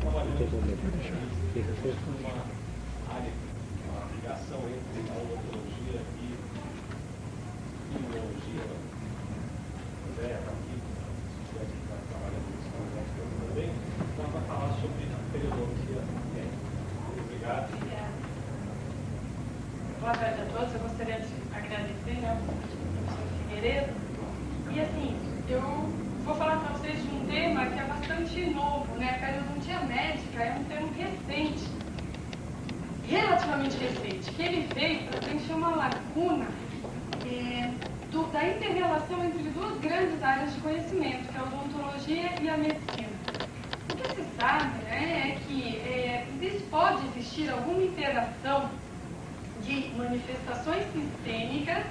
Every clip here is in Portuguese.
uma área, uma ligação entre a odontologia e imunologia, André, aqui, se estiver que está trabalhando nisso também, então vai falar sobre a periodontia médica. Obrigado. Boa tarde a todos. Eu gostaria de agradecer, né, ao professor Figueiredo. E assim, eu vou falar para vocês de um tema que é bastante novo, né? A periodontia médica é um termo recente, relativamente recente, que ele veio para preencher uma lacuna da inter-relação entre duas grandes áreas de conhecimento, que é a odontologia e a medicina. O que se sabe, né, é que pode existir alguma interação de manifestações sistêmicas,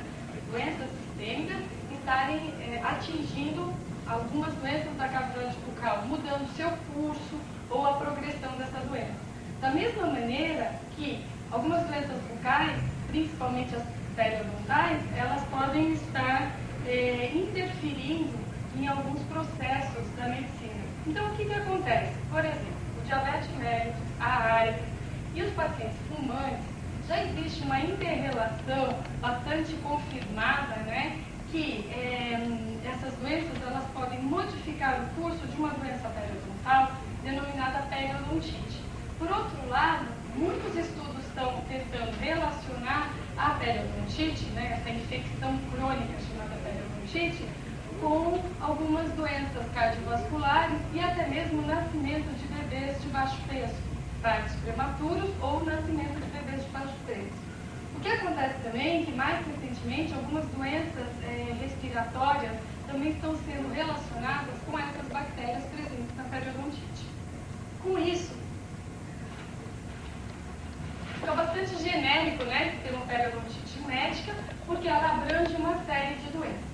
doenças sistêmicas, estarem atingindo algumas doenças da cavidade bucal, mudando seu curso ou a progressão dessa doença. Da mesma maneira que algumas doenças bucais, principalmente as periodontais, elas podem estar interferindo em alguns processos da medicina. Então, o que acontece? Por exemplo, o diabetes mellitus, a AIDS e os pacientes fumantes, já existe uma inter-relação bastante confirmada, né, que essas doenças elas podem modificar o curso de uma doença periodontal denominada periodontite. Por outro lado, muitos estudos estão tentando relacionar a periodontite, né, essa infecção crônica chamada periodontite, com algumas doenças cardiovasculares e até mesmo o nascimento de bebês de baixo peso, partos prematuros ou nascimento de bebês de baixo peso. O que acontece também é que, mais recentemente, algumas doenças respiratórias também estão sendo relacionadas com essas bactérias presentes na periodontite. Com isso, fica bastante genérico, né, ter uma periodontite médica, porque ela abrange uma série de doenças.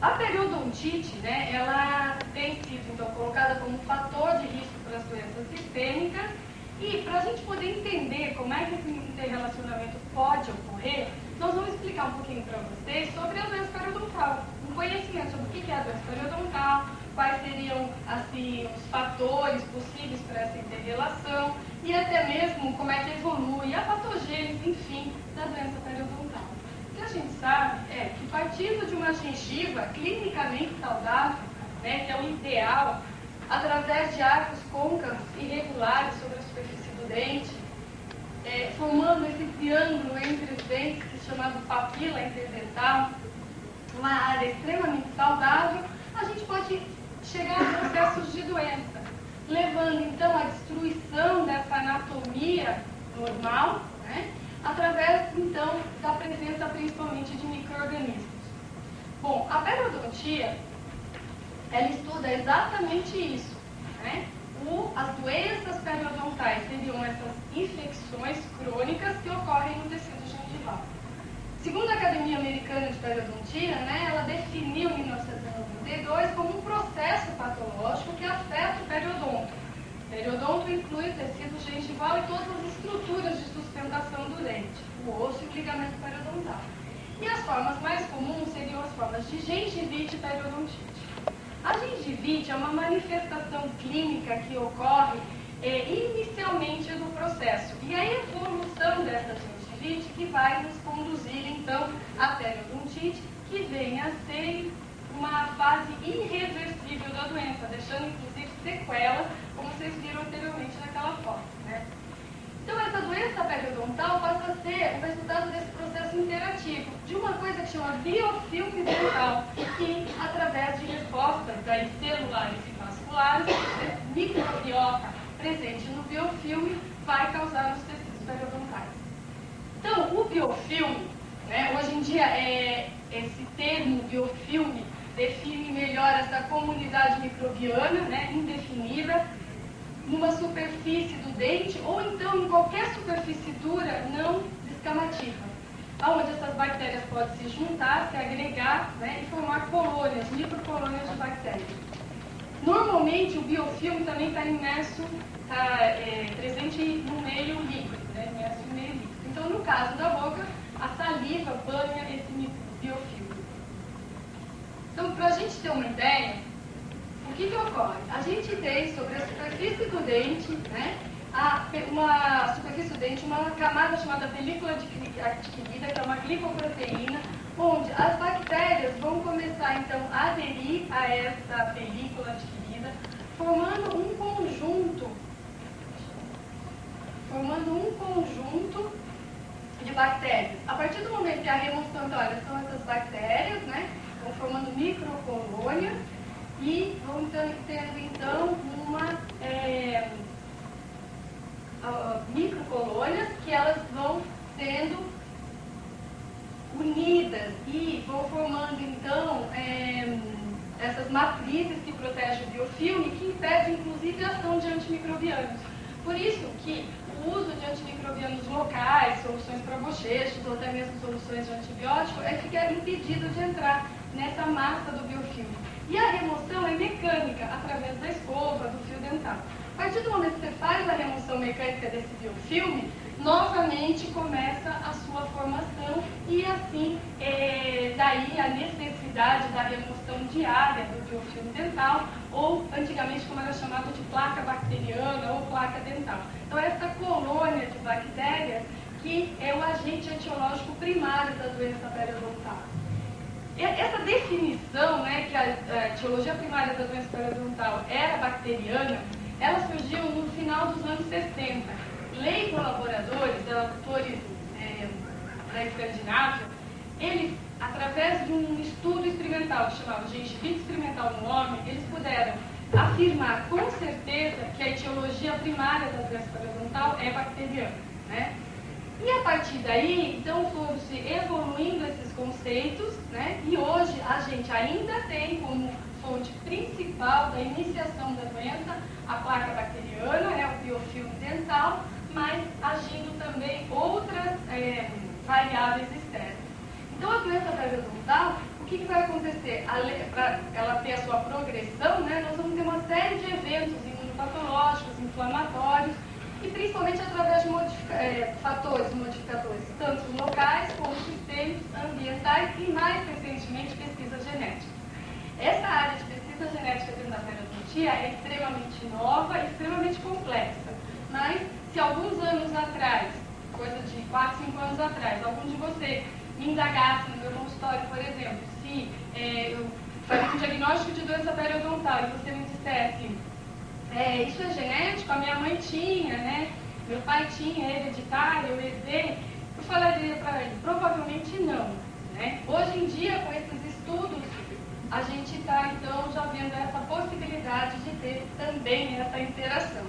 A periodontite, né, ela tem sido então colocada como fator de risco para as doenças sistêmicas, e para a gente poder entender como é que esse interrelacionamento pode ocorrer, nós vamos explicar um pouquinho para vocês sobre a doença periodontal, um conhecimento sobre o que é a doença periodontal, quais seriam assim, os fatores possíveis para essa interrelação e até mesmo como é que evolui a patogênese, enfim, da doença periodontal. O que a gente sabe é que, partindo de uma gengiva clinicamente saudável, né, que é o ideal, através de arcos côncavos irregulares sobre a superfície do dente, formando esse triângulo entre os dentes, que é chamado papila interdental, uma área extremamente saudável, a gente pode chegar a processos de doença, levando então à destruição dessa anatomia normal, né, através então da presença principalmente de micro-organismos. Bom, a periodontia, ela estuda exatamente isso, né? As doenças periodontais seriam essas infecções crônicas que ocorrem no tecido gengival. Segundo a Academia Americana de Periodontia, né, ela definiu em 1992 como um processo patológico que afeta o periodonto. O periodonto inclui o tecido gengival e todas as estruturas de sustentação do dente, o osso e o ligamento periodontal. E as formas mais comuns seriam as formas de gengivite e periodontite. A gengivite é uma manifestação clínica que ocorre inicialmente no processo. E a evolução dessa gengivite que vai nos conduzir, então, à periodontite, que vem a ser uma fase irreversível da doença, deixando, inclusive, sequelas, como vocês viram anteriormente naquela foto, né? Então, essa doença periodontal passa a ser o resultado desse processo interativo, de uma coisa que chama biofilme dental, que, através de respostas daí, celulares e vasculares, microbiota presente no biofilme, vai causar nos tecidos periodontais. Então, o biofilme, né, hoje em dia, esse termo biofilme define melhor essa comunidade microbiana, né, indefinida, numa superfície do dente ou então em qualquer superfície dura não descamativa, onde essas bactérias podem se juntar, se agregar, né, e formar colônias, microcolônias de bactérias. Normalmente o biofilme também está imerso, presente no meio líquido, né, imerso no meio líquido. Então, no caso da boca, a saliva banha esse biofilme. Então, para a gente ter uma ideia, o que ocorre? A gente tem sobre a superfície do dente, né, uma superfície do dente, uma camada chamada película adquirida, que é uma glicoproteína, onde as bactérias vão começar então a aderir a essa película adquirida, formando um conjunto de bactérias. A partir do momento que a remoção, então, olha, são essas bactérias, né, vão formando microcolônias e vão tendo então microcolônias que elas vão sendo unidas e vão formando então essas matrizes que protegem o biofilme, que impedem inclusive a ação de antimicrobianos. Por isso que o uso de antimicrobianos locais, soluções para bochechos ou até mesmo soluções de antibiótico, fica impedido de entrar nessa massa do biofilme. E a remoção é mecânica, através da escova, do fio dental. A partir do momento que você faz a remoção mecânica desse biofilme, novamente começa a sua formação e assim, daí a necessidade da remoção diária do biofilme dental, ou antigamente como era chamado de placa bacteriana ou placa dental. Então essa colônia de bactérias que é o agente etiológico primário da doença periodontal. Essa definição, né, que a etiologia primária da doença periodontal era bacteriana, ela surgiu no final dos anos 60. Lei e colaboradores, autores da Escandinávia, eles, através de um estudo experimental chamado gengivite experimental no homem, eles puderam afirmar com certeza que a etiologia primária da doença periodontal é bacteriana, né? E a partir daí, então, foram se evoluindo esses conceitos, né? E hoje a gente ainda tem como fonte principal da iniciação da doença a placa bacteriana, o biofilme dental, mas agindo também outras variáveis externas. Então, a doença periodontal, o que vai acontecer? Para ela ter a sua progressão, né, nós vamos ter uma série de eventos imunopatológicos, inflamatórios, e principalmente através de fatores modificadores, tanto locais como sistêmicos, ambientais e, mais recentemente, pesquisa genética. Essa área de pesquisa genética dentro da periodontia é extremamente nova e extremamente complexa, mas se alguns anos atrás, coisa de 4, 5 anos atrás, algum de vocês me indagasse no meu consultório, por exemplo, se eu fazia um diagnóstico de doença periodontal e você me dissesse isso é genético, a minha mãe tinha, né? Meu pai tinha, hereditário, eu herdei, eu falaria para ele, provavelmente não, né? Hoje em dia, com esses estudos, a gente está, então, já vendo essa possibilidade de ter também essa interação.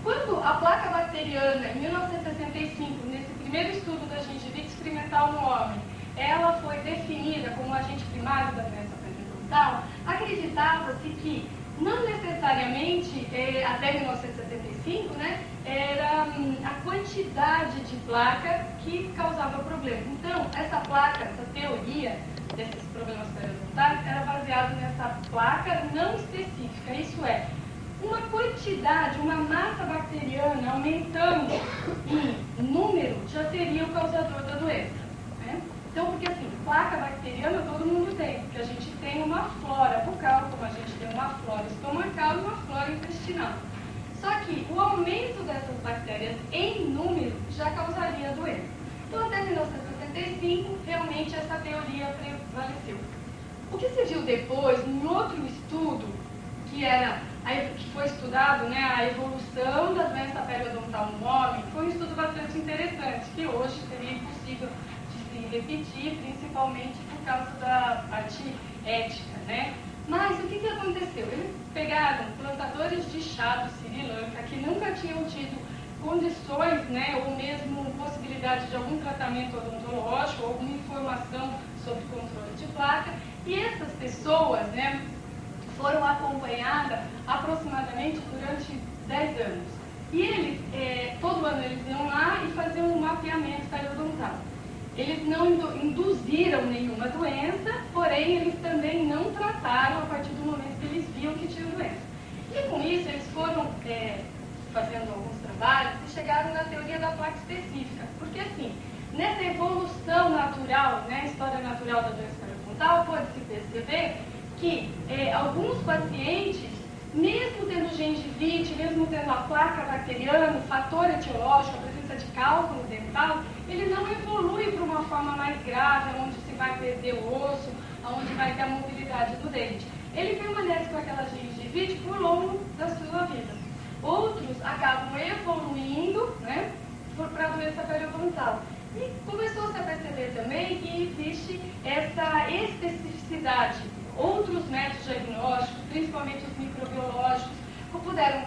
Quando a placa bacteriana, em 1965, nesse primeiro estudo da gengivite experimental no homem, ela foi definida como agente primário da doença periodontal, acreditava-se que não necessariamente, até 1975, né, era a quantidade de placa que causava problema. Então, essa placa, essa teoria desses problemas periodontais era baseada nessa placa não específica, isso é, uma quantidade, uma massa bacteriana aumentando em número já seria o causador da doença, né? Então, porque assim, placa bacteriana todo mundo tem, porque a gente tem uma flora bucal, como a gente tem uma flora estomacal e uma flora intestinal. Só que o aumento dessas bactérias em número já causaria a doença. Então, até 1975, realmente essa teoria prevaleceu. O que se viu depois, em outro estudo, que foi estudado, né, a evolução da doença periodontal no homem, foi um estudo bastante interessante, que hoje seria impossível de se repetir, principalmente por causa da parte ética, né? Mas o que aconteceu? Eles pegaram plantadores de chá do Sri Lanka, que nunca tinham tido condições, né, ou mesmo possibilidade de algum tratamento odontológico, ou alguma informação sobre controle de placa, e essas pessoas, né, foram acompanhadas aproximadamente durante 10 anos. E eles, todo ano eles iam lá e faziam um mapeamento periodontal. Eles não induziram nenhuma doença, porém eles também não trataram a partir do momento que eles viam que tinham doença. E com isso eles foram fazendo alguns trabalhos e chegaram na teoria da placa específica. Porque assim, nessa evolução natural, né, história natural da doença periodontal, pode-se perceber que alguns pacientes, mesmo tendo gengivite, mesmo tendo a placa bacteriana, o fator etiológico, a presença de cálculo dental, ele não evolui para uma forma mais grave, onde se vai perder o osso, onde vai ter a mobilidade do dente. Ele permanece com aquela gengivite por longo da sua vida. Outros acabam evoluindo, né, para a doença periodontal. E começou-se a perceber também que existe essa especificidade. Outros métodos diagnósticos, principalmente os microbiológicos, puderam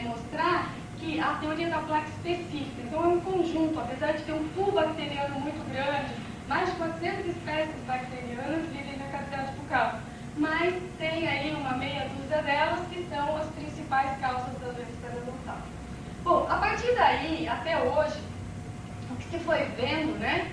mostrar que a teoria da placa específica, então é um conjunto, apesar de ter um pool bacteriano muito grande, mais de 400 espécies bacterianas vivem na cavidade bucal, mas tem aí uma meia dúzia delas que são as principais causas da doença periodontal. Bom, a partir daí, até hoje, o que se foi vendo, né,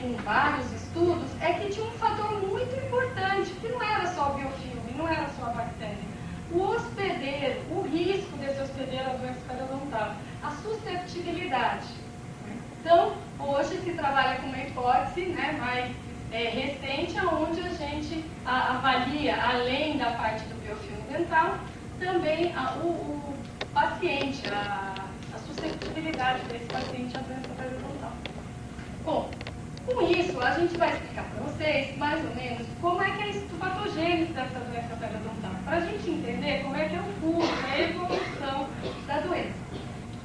com vários estudos, é que tinha um fator muito importante, que não era só o biofilme, não era só a bactéria. O hospedeiro, o risco desse hospedeiro à doença periodontal, a susceptibilidade. Então, hoje se trabalha com uma hipótese, né, mais recente, onde a gente avalia, além da parte do biofilme dental, também o paciente, a susceptibilidade desse paciente à doença periodontal. Bom, com isso, a gente vai explicar para vocês, mais ou menos, como é que é a histopatogênese dessa doença periodontal, para a gente entender como é que é o curso, a evolução da doença.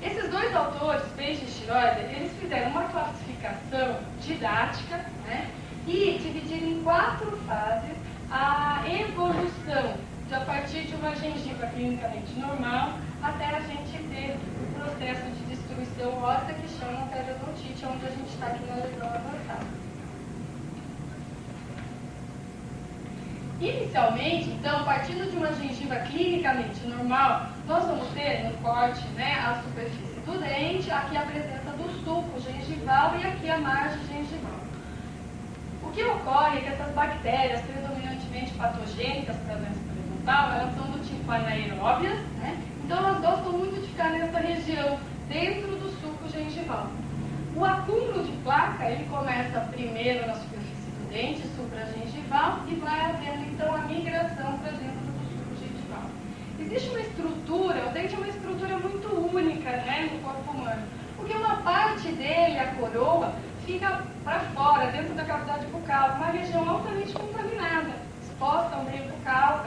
Esses dois autores, Page e Schroeder, eles fizeram uma classificação didática, né, e dividiram em 4 fases a evolução, a partir de uma gengiva clinicamente normal, até a gente ter o processo de destruição óssea que chama periodontite, onde a gente está aqui na lesão avançada. Inicialmente, então, partindo de uma gengiva clinicamente normal, nós vamos ter no corte, né, a superfície do dente, aqui a presença do sulco gengival e aqui a margem gengival. O que ocorre é que essas bactérias predominantemente patogênicas para a doença periodontal, elas são do tipo anaeróbias, né? Então elas gostam muito de ficar nessa região, dentro do sulco gengival. O acúmulo de placa, ele começa primeiro na superfície do dente, supragengival, e vai havendo então a migração para dentro do sulco gengival. Existe uma estrutura, o dente é uma estrutura muito única, né, no corpo humano, porque uma parte dele, a coroa, fica para fora, dentro da cavidade bucal, uma região altamente contaminada, exposta ao meio bucal,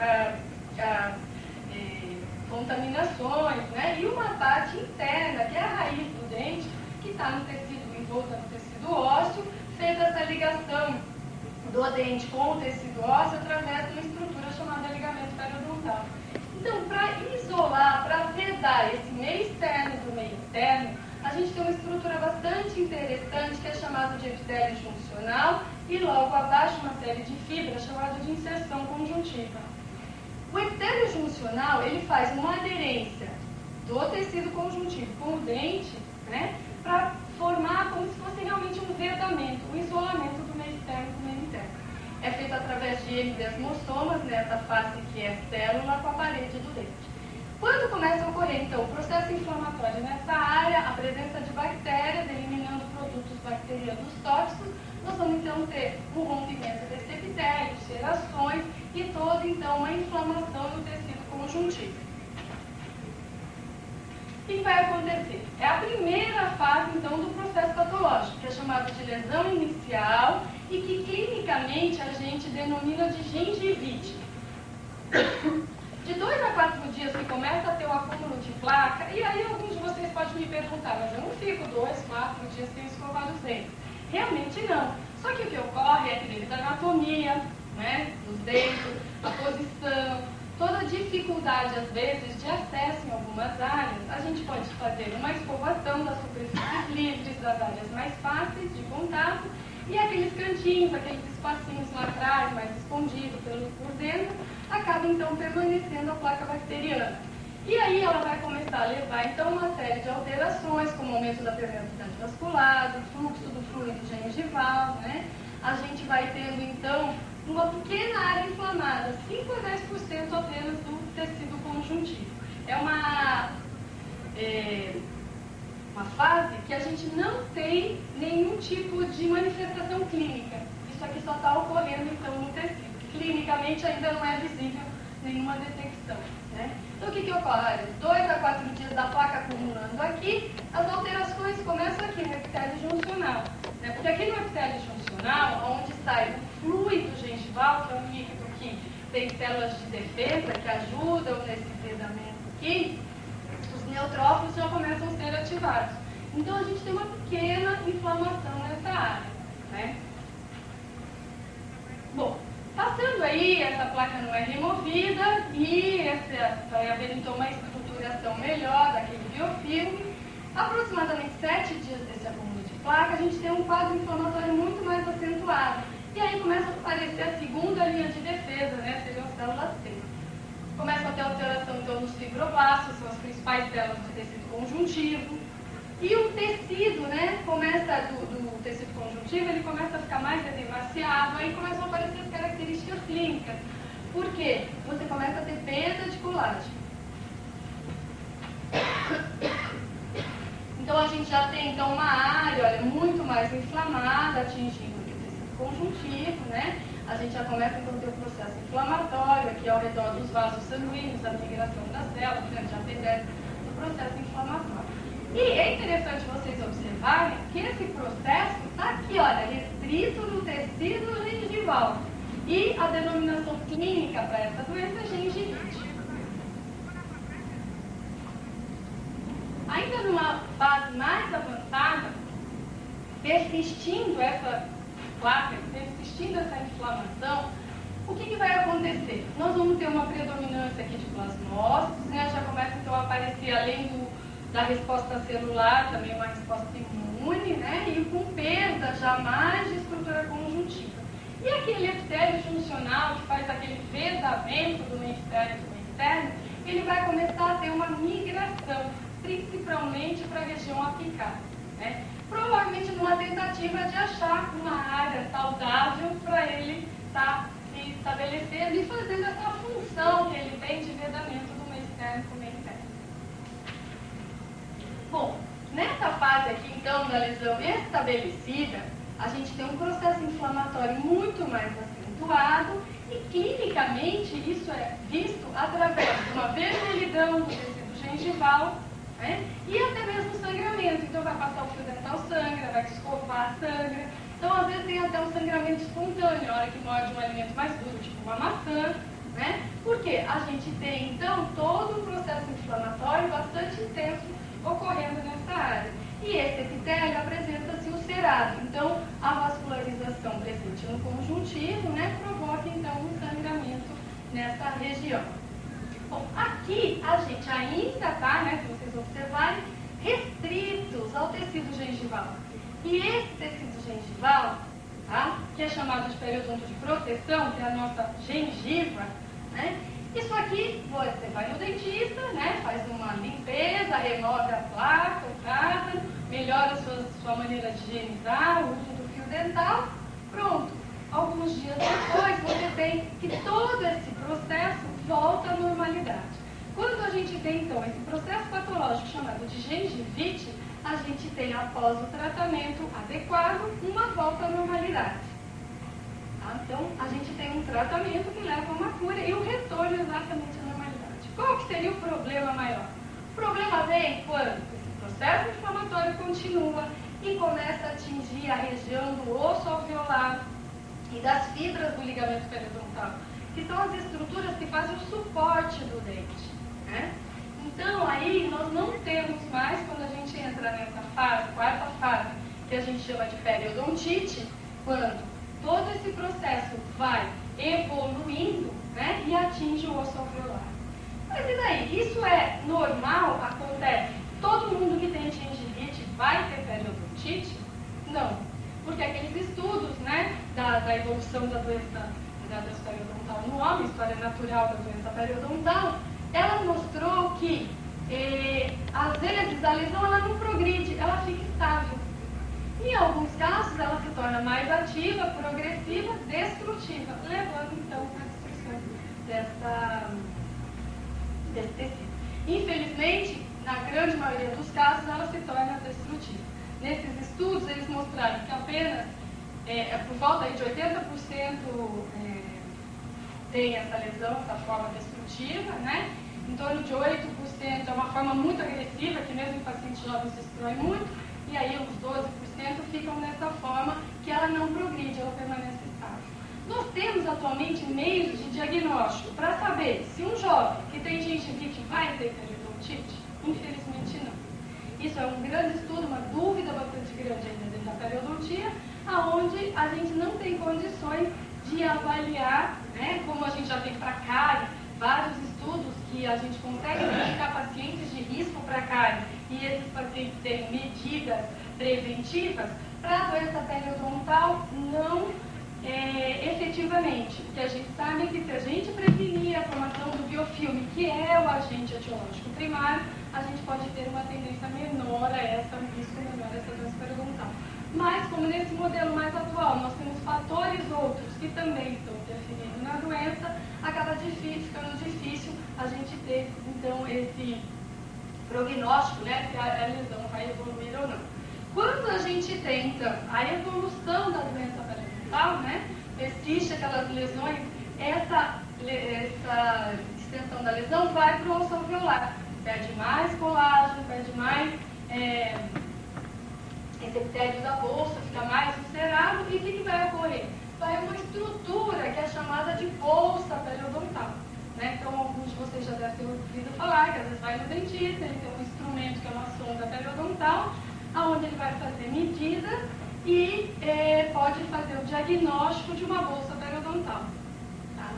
contaminações, né? E uma parte interna, que é a raiz do dente, que está no tecido, envolta no tecido ósseo, fez essa ligação do dente com o tecido ósseo através de uma estrutura chamada ligamento periodontal. Então, para isolar, para vedar esse meio externo do meio interno, a gente tem uma estrutura bastante interessante que é chamada de epitélio juncional e logo abaixo uma série de fibras chamada de inserção conjuntiva. O epitélio juncional, ele faz uma aderência do tecido conjuntivo com o dente, né, para formar como se fosse realmente um vedamento, um isolamento do meio externo do meio interno. É feito através de hemidesmossomas, nessa face que é célula com a parede do dente. Quando começa a ocorrer, então, o processo inflamatório nessa área, a presença de bactérias, eliminando produtos bacterianos tóxicos, nós vamos, então, ter um rompimento desse epitélio, ulcerações e toda, então, uma inflamação no tecido conjuntivo. O que vai acontecer? É a primeira fase, então, do processo patológico, que é chamado de lesão inicial e que, clinicamente, a gente denomina de gengivite. De 2 a 4 dias que começa a ter o acúmulo de placa, e aí alguns de vocês podem me perguntar, mas eu não fico 2, 4 dias sem escovar os dentes. Realmente não. Só que o que ocorre é que devido à anatomia, né, dos dentes, a posição, toda a dificuldade, às vezes, de acesso em algumas áreas, a gente pode fazer uma escovação das superfícies livres, das áreas mais fáceis de contato, e aqueles cantinhos, aqueles espacinhos lá atrás, mais escondidos por dentro, acaba então permanecendo a placa bacteriana. E aí ela vai começar a levar então uma série de alterações, como aumento da permeabilidade vascular, do fluxo do fluido gengival, né? A gente vai tendo então uma pequena área inflamada, 5 a 10% apenas do tecido conjuntivo. É uma fase que a gente não tem nenhum tipo de manifestação clínica. Isso aqui só está ocorrendo então no tecido. clinicamente ainda não é visível nenhuma detecção. Né? Então, o que ocorre? 2 a 4 dias da placa acumulando aqui, as alterações começam aqui no epitélio juncional. Né? Porque aqui no epitélio juncional, onde sai o fluido gengival, que é um líquido que tem células de defesa que ajudam nesse vedamento aqui, os neutrófilos já começam a ser ativados. Então, a gente tem uma pequena inflamação nessa área. Né? Bom, passando aí, essa placa não é removida e vai haver então uma estruturação melhor daquele biofilme. Aproximadamente 7 dias desse acúmulo de placa, a gente tem um quadro inflamatório muito mais acentuado. E aí começa a aparecer a segunda linha de defesa, né? Seriam as células T. Começa a ter alteração então nos fibroblastos, são as principais células do tecido conjuntivo. E o tecido, né, do tecido conjuntivo, ele começa a ficar mais edemaciado, aí começam a aparecer as características clínicas. Por quê? Você começa a ter perda de colágeno. Então, a gente já tem então, uma área, olha, muito mais inflamada, atingindo o tecido conjuntivo, né? A gente já começa então, a ter o processo inflamatório aqui ao redor dos vasos sanguíneos, a migração das células, né? Já tem dentro do processo inflamatório. E é interessante vocês observarem que esse processo está aqui, olha, restrito no tecido gengival. E a denominação clínica para essa doença é gengivite. Ainda numa fase mais avançada, persistindo essa placa, persistindo essa inflamação, o que vai acontecer? Nós vamos ter uma predominância aqui de plasmócitos, né? Já começa então a aparecer, além da resposta celular, também uma resposta imune, né? E com perda jamais de estrutura conjuntiva. E aquele epitélio juncional que faz aquele vedamento do meio externo e do meio interno, ele vai começar a ter uma migração, principalmente para a região apical, né? Provavelmente numa tentativa de achar uma área saudável para ele estar se estabelecendo e fazendo essa função que ele tem de vedamento do meio externo com o meio interno. Bom, nessa fase aqui, então, da lesão estabelecida, a gente tem um processo inflamatório muito mais acentuado e, clinicamente, isso é visto através de uma vermelhidão do tecido gengival, né? E até mesmo sangramento. Então, vai passar o fio dental sangra, vai escovar sangra. Então, às vezes, tem até um sangramento espontâneo, na hora que morde um alimento mais duro, tipo uma maçã, né? Porque a gente tem, então, todo um processo inflamatório bastante intenso ocorrendo nessa área. E esse epitélio apresenta-se ulcerado. Então, a vascularização presente no conjuntivo, né, provoca, então, um sangramento nessa região. Bom, aqui a gente ainda está, né, se vocês observarem, restritos ao tecido gengival. E esse tecido gengival, tá, que é chamado de periodonto de proteção, que é a nossa gengiva, né, isso aqui, você vai no dentista, né, faz uma limpeza, remove a placa, o trata, melhora a sua maneira de higienizar, o uso do fio dental, pronto. Alguns dias depois, você tem que todo esse processo volta à normalidade. Quando a gente tem, então, esse processo patológico chamado de gengivite, a gente tem, após o tratamento adequado, uma volta à normalidade. Então, a gente tem um tratamento que leva a uma cura e o retorno exatamente à normalidade. Qual que seria o problema maior? O problema vem quando esse processo inflamatório continua e começa a atingir a região do osso alveolar e das fibras do ligamento periodontal, que são as estruturas que fazem o suporte do dente, né? Então, aí, nós não temos mais, quando a gente entra nessa fase, quarta fase, que a gente chama de periodontite, quando todo esse processo vai evoluindo, né, e atinge o osso alveolar. Mas e daí? Isso é normal? Acontece? Todo mundo que tem gengivite vai ter periodontite? Não. Porque aqueles estudos, né, da evolução da doença periodontal no homem, história natural da doença periodontal, ela mostrou que, às vezes, a lesão ela não progride, ela fica estável. Em alguns casos, ela se torna mais ativa, progressiva, destrutiva, levando, então, à destruição desse tecido. Infelizmente, na grande maioria dos casos, ela se torna destrutiva. Nesses estudos, eles mostraram que apenas, por volta de 80% tem essa lesão, essa forma destrutiva, né? Em torno de 8% é uma forma muito agressiva, que mesmo em pacientes jovens destrói muito, e aí uns 12% ficam nessa forma que ela não progride, ela permanece estável. Nós temos atualmente meios de diagnóstico para saber se um jovem que tem gengivite vai ter periodontite. Infelizmente não. Isso é um grande estudo, uma dúvida bastante grande ainda dentro da periodontia, aonde a gente não tem condições de avaliar, né, como a gente já tem para cárie, vários estudos que a gente consegue identificar pacientes de risco para cárie e esses pacientes terem medidas preventivas para a doença periodontal não efetivamente. O que a gente sabe é que se a gente prevenir a formação do biofilme, que é o agente etiológico primário, a gente pode ter uma tendência menor a essa, um risco menor a essa doença periodontal. Mas, como nesse modelo mais atual, nós temos fatores outros que também estão interferindo na doença, acaba ficando difícil a gente ter, então, esse prognóstico, né, se a lesão vai evoluir ou não. Quando a gente tem, então, a evolução da doença periodontal, né, persiste aquelas lesões, essa extensão da lesão vai para o osso alveolar, perde mais colágeno, perde mais esse epitélio da bolsa, fica mais ulcerado, e o que vai ocorrer? Vai uma estrutura que é chamada de bolsa periodontal. Né? Então, alguns de vocês já devem ter ouvido falar que às vezes vai no dentista, ele tem um instrumento que é uma sonda periodontal, onde ele vai fazer medidas e pode fazer o diagnóstico de uma bolsa periodontal. Tá?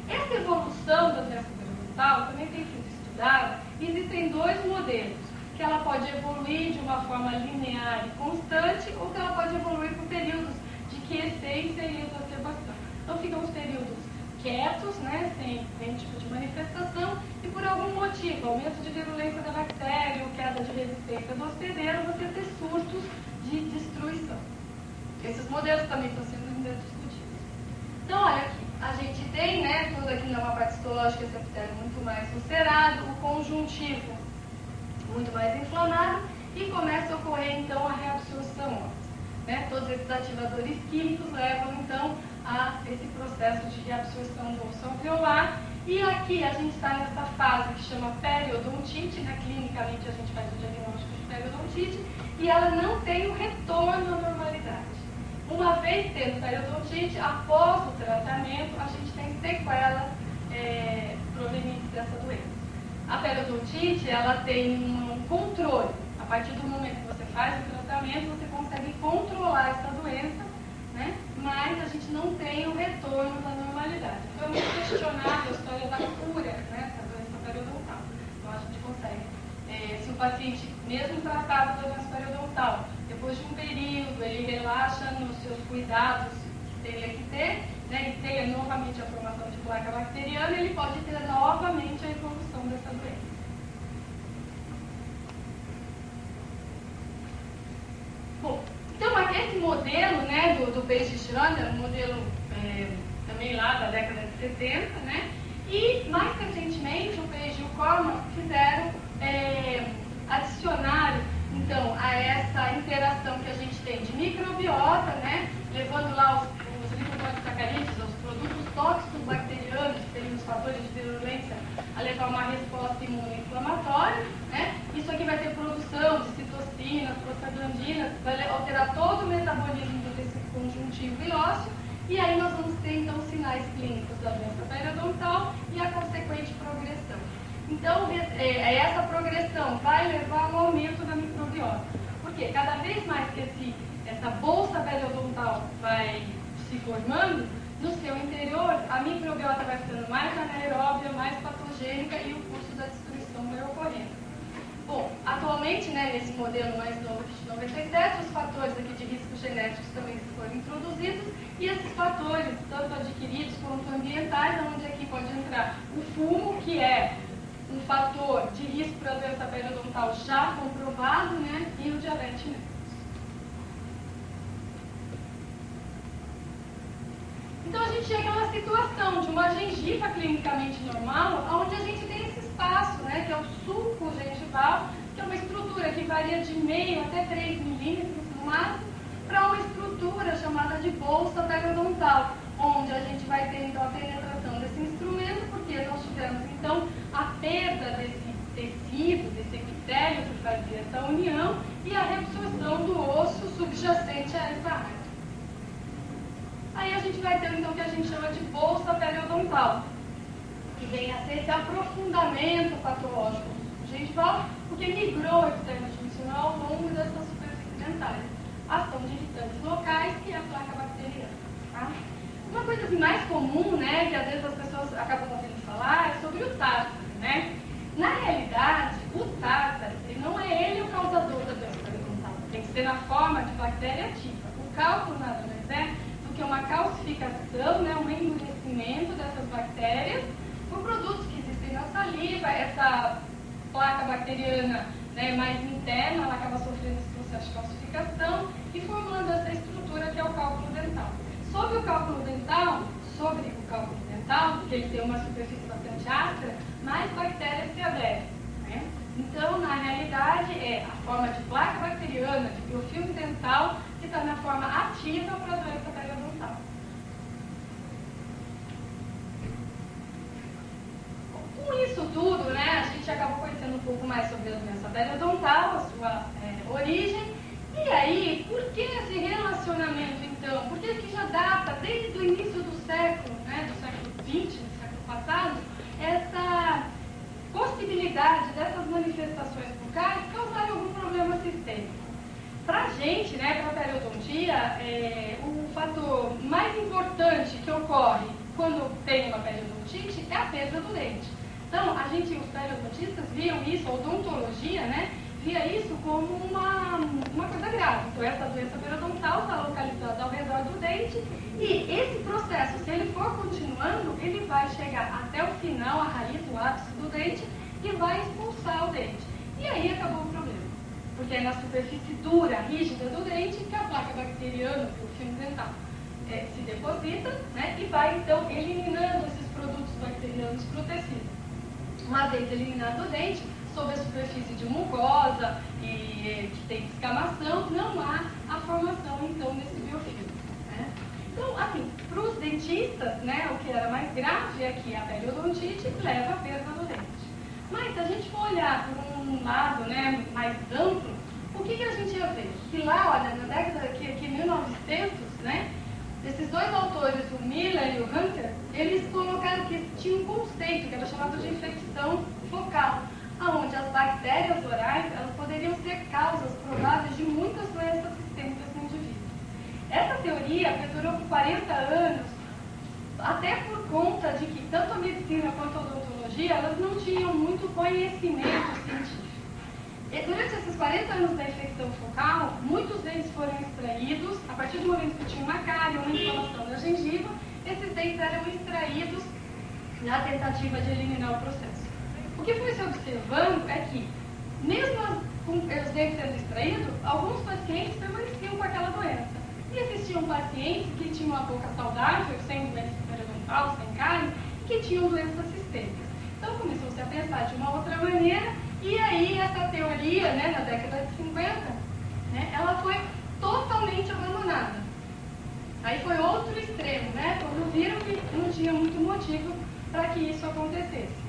Essa evolução da doença periodontal também tem sido estudada. Existem dois modelos, que ela pode evoluir de uma forma linear e constante, ou que ela pode evoluir por períodos de quiescência e exacerbação. Então, ficam os períodos quietos, né, sem nenhum tipo de manifestação, e por algum motivo, aumento de virulência da bactéria ou queda de resistência do hospedeiro, você ter surtos de destruição. Esses modelos também estão sendo ainda discutidos. Então, olha aqui, a gente tem, né, tudo aqui na parte histológica, esse epitélio muito mais ulcerado, o conjuntivo muito mais inflamado, e começa a ocorrer, então, a reabsorção óssea. Né? Todos esses ativadores químicos levam, então, a esse processo de reabsorção do osso alveolar. E aqui a gente está nessa fase que chama periodontite, né? Clinicamente a gente faz o diagnóstico de periodontite, e ela não tem o retorno à normalidade. Uma vez tendo periodontite, após o tratamento, a gente tem sequelas provenientes dessa doença. A periodontite, ela tem um controle. A partir do momento que você faz o tratamento, você consegue controlar essa doença, né? Mas a gente não tem o retorno da normalidade. Foi muito questionada a história da cura, né, da doença periodontal. Então a gente consegue. Se o paciente, mesmo tratado da doença periodontal, depois de um período, ele relaxa nos seus cuidados que teria que ter, né, e tenha novamente a formação de placa bacteriana, ele pode ter novamente a evolução dessa doença. Bom, então aqui esse modelo, né, do Page-Chandler, um modelo também lá da década de 70, né, e mais recentemente o Page e o Corman fizeram, adicionaram então a essa interação que a gente tem de microbiota, né, levando lá os glicosacarídeos, os produtos tóxicos bacterianos, que seriam os fatores de virulência, a levar uma resposta imunoinflamatória, né? Isso aqui vai ter produção de citocinas, prostaglandinas, vai alterar todo o metabolismo do tecido conjuntivo e ósseo, e aí nós vamos ter então sinais clínicos da doença periodontal e a consequente progressão. Então, essa progressão vai levar a um aumento da microbiota. Porque cada vez mais que essa bolsa periodontal vai se formando, no seu interior, a microbiota vai ficando mais anaeróbia, mais patogênica e o curso da destruição vai ocorrendo. Bom, atualmente, né, nesse modelo mais novo de 97, os fatores aqui de riscos genéticos também foram introduzidos, e esses fatores, tanto adquiridos quanto ambientais, onde aqui pode entrar o fumo, que é um fator de risco para a doença periodontal já comprovado, né, e o diabetes mellitus. Então a gente chega a uma situação de uma gengiva clinicamente normal, onde a gente tem esse espaço, né, que é o sulco gengival, que é uma estrutura que varia de meio até 3 milímetros no máximo, para uma estrutura chamada de bolsa periodontal, onde a gente vai ter então a penetração desse esse instrumento, porque nós tivemos, então, a perda desse tecido, desse epitélio que fazia essa união e a reabsorção do osso subjacente a essa área. Aí a gente vai ter, então, o que a gente chama de bolsa periodontal, que vem a ser esse aprofundamento patológico gengival, porque migrou o epitélio juncional ao longo dessa superfície dentária. Ação de irritantes locais e a placa bacteriana. Tá? Uma coisa assim, mais comum, né, que às vezes as pessoas acabam ouvindo falar, é sobre o tártaro, né? Na realidade, o tártaro, não é ele o causador da doença periodontal. Tem que ser na forma de bactéria ativa. O cálculo nada mais é do que uma calcificação, né, um endurecimento dessas bactérias por produtos que existem na saliva. Essa placa bacteriana, né, mais interna, ela acaba sofrendo esse processo de calcificação e formando essa estrutura que é o cálculo dental. Sobre o cálculo dental, porque ele tem uma superfície bastante áspera, mais bactérias se aderem. Né? Então, na realidade, é a forma de placa bacteriana, de biofilme dental, que está na forma ativa para a doença periodontal. Com isso tudo, né, a gente acabou conhecendo um pouco mais sobre a doença periodontal, a sua origem. E aí, por que esse relacionamento, então? Por que já data, desde o início do século, né, do século XX, do século passado, essa possibilidade dessas manifestações bucais causarem algum problema sistêmico? Para a gente, né, para a periodontia, o fator mais importante que ocorre quando tem uma periodontite é a perda do dente. Então, os periodontistas viam isso, a odontologia, né, via isso como uma coisa grave. Então, essa doença periodontal está localizada ao redor do dente e esse processo, se ele for continuando, ele vai chegar até o final, a raiz, o ápice do dente e vai expulsar o dente. E aí acabou o problema. Porque é na superfície dura, rígida do dente que a placa bacteriana, que o filme dental, se deposita, né, e vai, então, eliminando esses produtos bacterianos para o tecido. Uma vez eliminado o dente, sobre a superfície de mucosa e que tem descamação, não há a formação, então, desse biofilme. Né? Então, assim, para os dentistas, né, o que era mais grave é que a periodontite leva à perda do dente. Mas, se a gente for olhar por um lado, né, mais amplo, o que a gente ia ver? Que lá, olha, na década aqui 1900, né, esses dois autores, o Miller e o Hunter, eles colocaram que tinha um conceito que era chamado de infecção focal, onde as bactérias orais elas poderiam ser causas prováveis de muitas doenças sistêmicas no indivíduo. Essa teoria perdurou por 40 anos, até por conta de que tanto a medicina quanto a odontologia elas não tinham muito conhecimento científico. E durante esses 40 anos da infecção focal, muitos dentes foram extraídos, a partir do momento que tinha uma cárie, uma inflamação da gengiva, esses dentes eram extraídos na tentativa de eliminar o processo. O que foi se observando é que, mesmo com os dentes sendo extraídos, alguns pacientes permaneciam com aquela doença. E existiam pacientes que tinham a boca saudável, sem doença periodontal, sem cárie, que tinham doenças sistêmicas. Então começou-se a pensar de uma outra maneira, e aí essa teoria, né, na década de 50, né, ela foi totalmente abandonada. Aí foi outro extremo, né, quando viram que não tinha muito motivo para que isso acontecesse.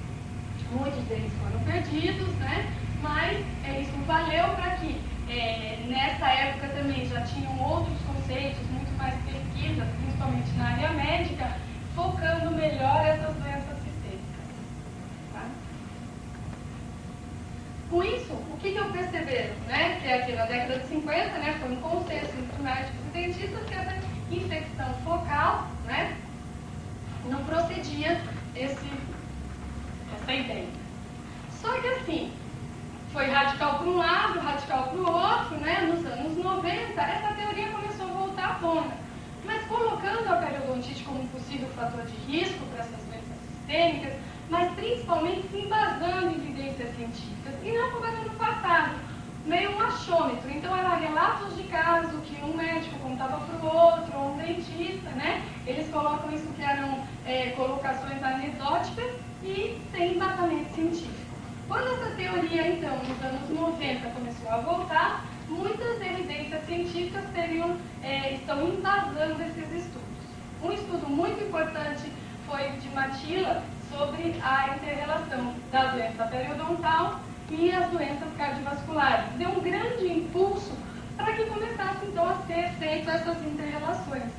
Muitos deles foram perdidos, né, mas isso valeu para que nessa época também já tinham outros conceitos, muito mais pesquisas, principalmente na área médica, focando melhor essas doenças sistêmicas. Tá? Com isso, o que eu perceberam? Né? Que aqui na década de 50, né, foi um consenso entre médicos e dentistas que essa infecção focal, né, não procedia essa ideia. Só que assim, foi radical para um lado, radical para o outro, né? Nos anos 90, essa teoria começou a voltar à tona. Mas colocando a periodontite como um possível fator de risco para essas doenças sistêmicas, mas principalmente se embasando em evidências científicas e não como no passado, meio um achômetro. Então, eram relatos de caso que um médico contava para o outro, ou um dentista, né? Eles colocam isso que eram colocações anedóticas e sem embasamento científico. Quando essa teoria, então, nos anos 90 começou a voltar, muitas evidências científicas estão embasando esses estudos. Um estudo muito importante foi de Matila sobre a inter-relação da doença periodontal e as doenças cardiovasculares. Deu um grande impulso para que começasse então a ser feitas essas inter-relações.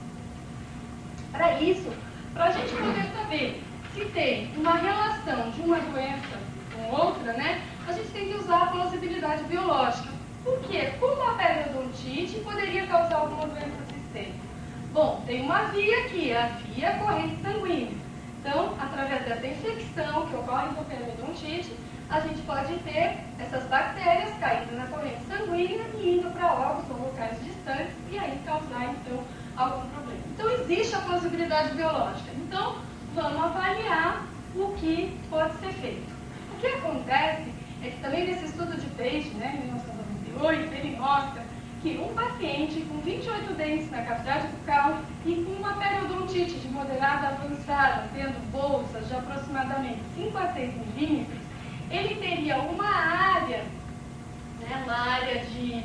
Para isso, para a gente poder saber se tem uma relação de uma doença com outra, né, a gente tem que usar a plausibilidade biológica. Por quê? Como a periodontite poderia causar alguma doença sistêmica? Bom, tem uma via aqui, a via corrente sanguínea. Então, através dessa infecção que ocorre com a periodontite, a gente pode ter essas bactérias caindo na corrente sanguínea e indo para órgãos ou locais distantes e aí causar, então, algum problema. Então, existe a plausibilidade biológica. Então, vamos avaliar o que pode ser feito. O que acontece é que também nesse estudo de Page, né, em 1998, ele mostra que um paciente com 28 dentes na cavidade bucal e com uma periodontite de moderada avançada, tendo bolsas de aproximadamente 5 a 6 milímetros, ele teria uma área, né, de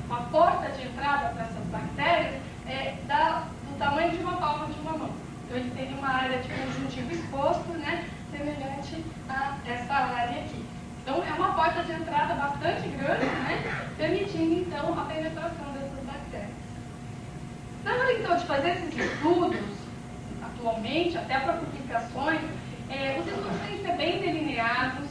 uma porta de entrada para essas bactérias do tamanho de uma palma de uma mão. Então ele teria uma área de conjuntivo exposto, né, semelhante a essa área aqui. Então é uma porta de entrada bastante grande, né, permitindo então a penetração dessas bactérias. Na hora então de fazer esses estudos, atualmente, até para publicações, os estudos têm que ser bem delineados,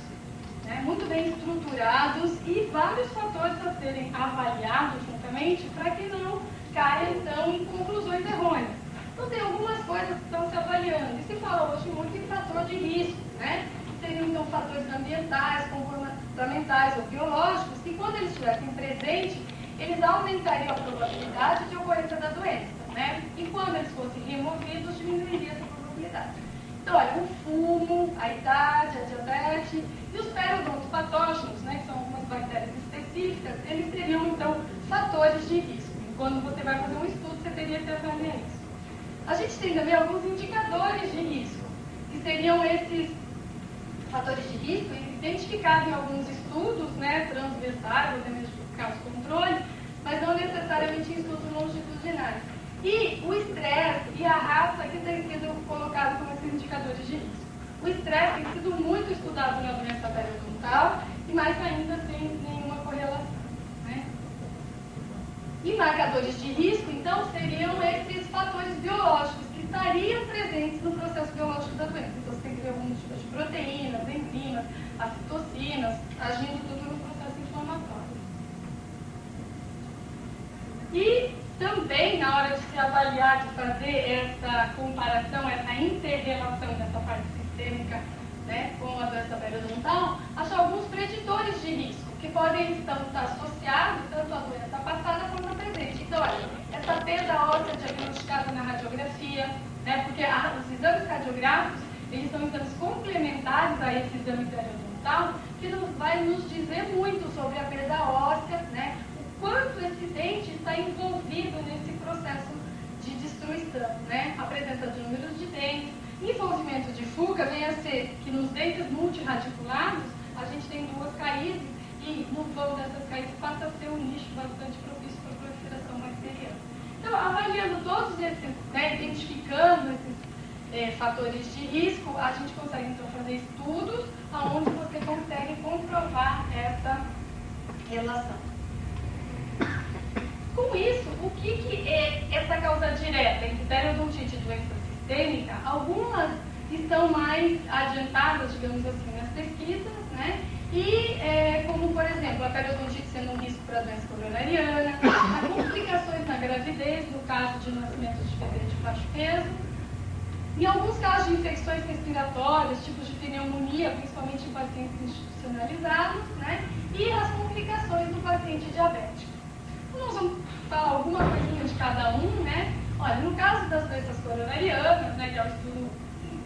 né, muito bem estruturados e vários fatores a serem avaliados juntamente para que não caia então em conclusões errôneas. Então tem algumas coisas que estão se avaliando. E se fala hoje muito em fator de risco, né? Seriam então fatores ambientais, comportamentais ou biológicos, que quando eles estivessem presentes, eles aumentariam a probabilidade de ocorrência da doença, né? E quando eles fossem removidos, diminuiria essa probabilidade. Então, olha, o fumo, a idade, a diabetes e os periodontopatógenos, né, que são algumas bactérias específicas, eles seriam então fatores de risco. E quando você vai fazer um estudo, você teria que avaliar isso. A gente tem também alguns indicadores de risco, que seriam esses fatores de risco identificados em alguns estudos, né, transversais, ou até mesmo casos controle, mas não necessariamente em estudos longitudinais. E o estresse e a raça que têm sido colocados como esses indicadores de risco. O estresse tem sido muito estudado na doença periodontal e mais ainda sem nenhuma correlação, né? E marcadores de risco, então, seriam esses fatores biológicos que estariam presentes no processo biológico da doença. Então, você tem que ver alguns tipos de proteínas, enzimas, as citocinas, agindo tudo no processo inflamatório. E também, na hora de se avaliar, de fazer essa comparação, essa inter-relação dessa parte sistêmica, né, com a doença periodontal, achar alguns preditores de risco, que podem então estar associados tanto à doença passada quanto à presente. Então, olha, essa perda óssea diagnosticada na radiografia, né, porque os exames radiográficos, eles são exames complementares a esse exame periodontal, que vai nos dizer muito sobre a perda óssea, né, quanto esse dente está envolvido nesse processo de destruição, né? A presença de números de dentes, envolvimento de fuga vem a ser que nos dentes multirradiculados a gente tem 2 raízes e no vão dessas raízes passa a ser um nicho bastante propício para a proliferação bacteriana. Então, avaliando todos esses, né, identificando esses fatores de risco, a gente consegue então fazer estudos onde você consegue comprovar essa relação. Com isso, o que é essa causa direta entre periodontite e doença sistêmica? Algumas estão mais adiantadas, digamos assim, nas pesquisas, né? E, como por exemplo, a periodontite sendo um risco para a doença coronariana, as complicações na gravidez, no caso de nascimento de bebê de baixo peso, em alguns casos de infecções respiratórias, tipos de pneumonia, principalmente em pacientes institucionalizados, né? E as complicações do paciente diabético. Nós vamos falar alguma coisinha de cada um, né? Olha, no caso das doenças coronarianas, né, que é o estudo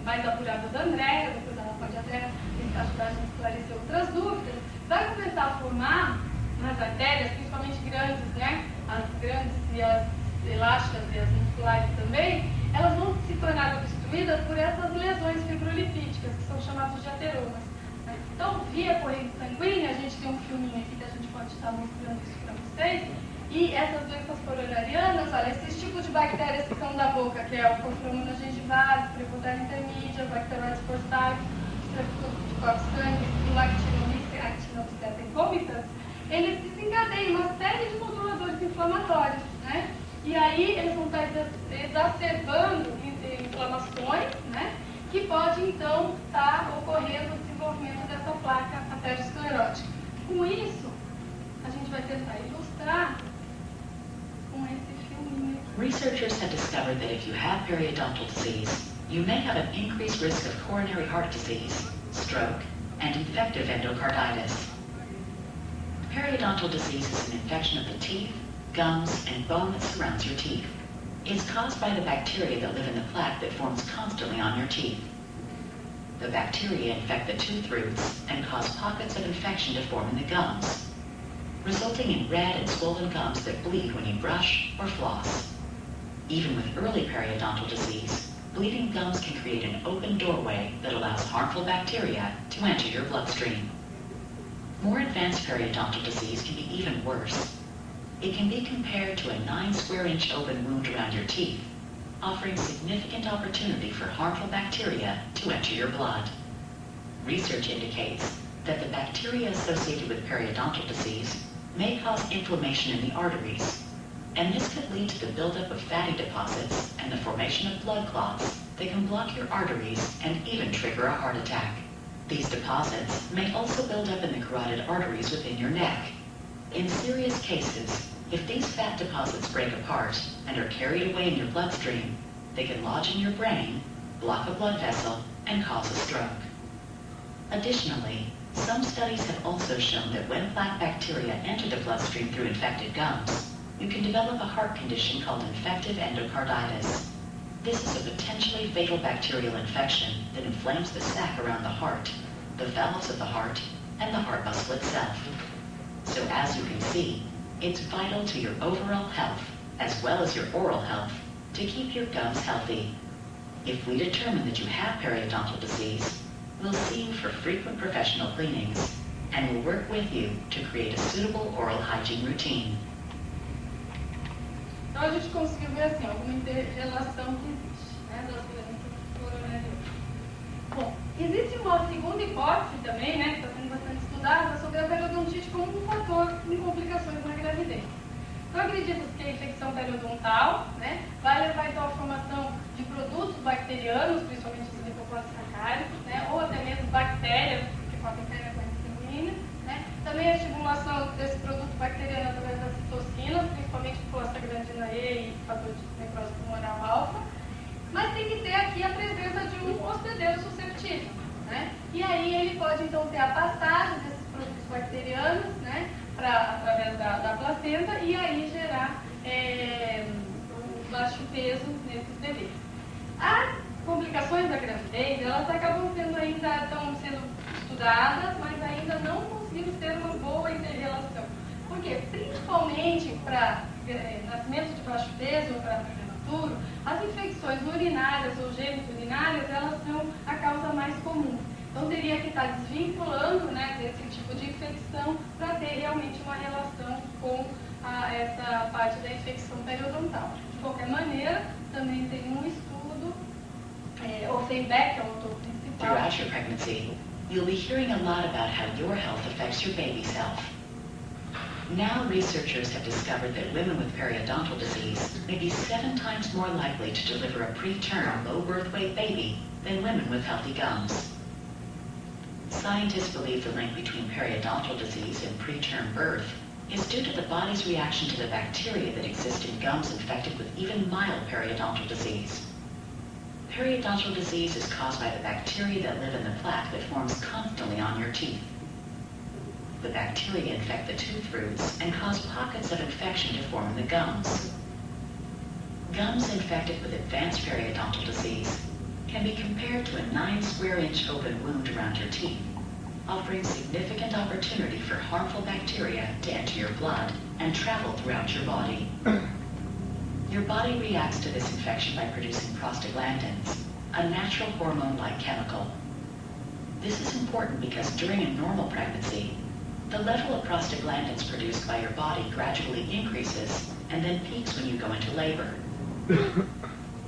mais apurado da Andréa, depois ela pode até ajudar a gente a esclarecer outras dúvidas, vai começar a formar nas artérias, principalmente grandes, né? As grandes e as elásticas e as musculares também, elas vão se tornar obstruídas por essas lesões fibrolipídicas, que são chamadas de ateromas. Né? Então, via corrente sanguínea, a gente tem um filminho aqui que a gente pode estar mostrando isso para vocês. E essas doenças coronarianas, olha, esses tipos de bactérias que são da boca, que é o Coprophomonas gingivalis, Treponema intermedia, Bacteroides forstachus, Streptococcus canis, Lactinomyces actinomyces, eles desencadeiam uma série de moduladores inflamatórios, né? E aí eles vão estar exacerbando inflamações, né? Que pode então estar ocorrendo o desenvolvimento dessa placa aterosclerótica. Com isso, a gente vai tentar ilustrar com esse filminho aqui. Researchers have discovered that if you have periodontal disease, you may have an increased risk of coronary heart disease, stroke, and infective endocarditis. Periodontal disease is an infection of the teeth, gums, and bone that surrounds your teeth. It's caused by the bacteria that live in the plaque that forms constantly on your teeth. The bacteria infect the tooth roots and cause pockets of infection to form in the gums, resulting in red and swollen gums that bleed when you brush or floss. Even with early periodontal disease, bleeding gums can create an open doorway that allows harmful bacteria to enter your bloodstream. More advanced periodontal disease can be even worse. It can be compared to a 9 square inch open wound around your teeth, offering significant opportunity for harmful bacteria to enter your blood. Research indicates that the bacteria associated with periodontal disease may cause inflammation in the arteries, and this could lead to the buildup of fatty deposits and the formation of blood clots that can block your arteries and even trigger a heart attack. These deposits may also build up in the carotid arteries within your neck. In serious cases, if these fat deposits break apart and are carried away in your bloodstream, they can lodge in your brain, block a blood vessel, and cause a stroke. Additionally, some studies have also shown that when plaque bacteria enter the bloodstream through infected gums, you can develop a heart condition called infective endocarditis. This is a potentially fatal bacterial infection that inflames the sac around the heart, the valves of the heart, and the heart muscle itself. So as you can see, it's vital to your overall health, as well as your oral health, to keep your gums healthy. If we determine that you have periodontal disease, we'll see you for frequent professional cleanings, and we'll work with you to create a suitable oral hygiene routine. Então a gente conseguiu ver assim, alguma inter-relação que existe, né, das doenças coronarianas. Bom, existe uma segunda hipótese também, né, que está sendo bastante estudada, sobre a periodontite como um fator em complicações na gravidez. Então acredita-se que a infecção periodontal, né, vai levar então à formação de produtos bacterianos, principalmente os lipopolisacáridos, né, ou até mesmo bactérias que podem cair na corrente sanguínea, né. Também a estimulação desse produto bacteriano através das citocinas, principalmente prostaglandina E e fator de necrose pulmonar alfa. Mas tem que ter aqui a presença de um hospedeiro susceptível, né? E aí ele pode então ter a passagem desses produtos bacterianos, né, através da placenta e aí gerar um baixo peso nesses bebês. As complicações da gravidez, elas acabam estão sendo estudadas, mas ainda não conseguimos ter uma boa interrelação. Por quê? Principalmente para nascimento de baixo peso ou para prematuro, as infecções urinárias ou geniturinárias, elas são a causa mais comum. Então teria que estar desvinculando, né, desse tipo de infecção para ter realmente uma relação com essa parte da infecção periodontal. De qualquer maneira, também tem um estudo, Offenbeck é o autor principal. Throughout your pregnancy, you'll be hearing a lot about how your health affects your baby's health. Now researchers have discovered that women with periodontal disease may be 7 times more likely to deliver a preterm, low birth weight baby than women with healthy gums. Scientists believe the link between periodontal disease and preterm birth is due to the body's reaction to the bacteria that exist in gums infected with even mild periodontal disease. Periodontal disease is caused by the bacteria that live in the plaque that forms constantly on your teeth. The bacteria infect the tooth roots and cause pockets of infection to form in the gums. Gums infected with advanced periodontal disease can be compared to a 9 square inch open wound around your teeth, offering significant opportunity for harmful bacteria to enter your blood and travel throughout your body. Your body reacts to this infection by producing prostaglandins, a natural hormone-like chemical. This is important because during a normal pregnancy, The level of prostaglandins produced by your body gradually increases and then peaks when you go into labor.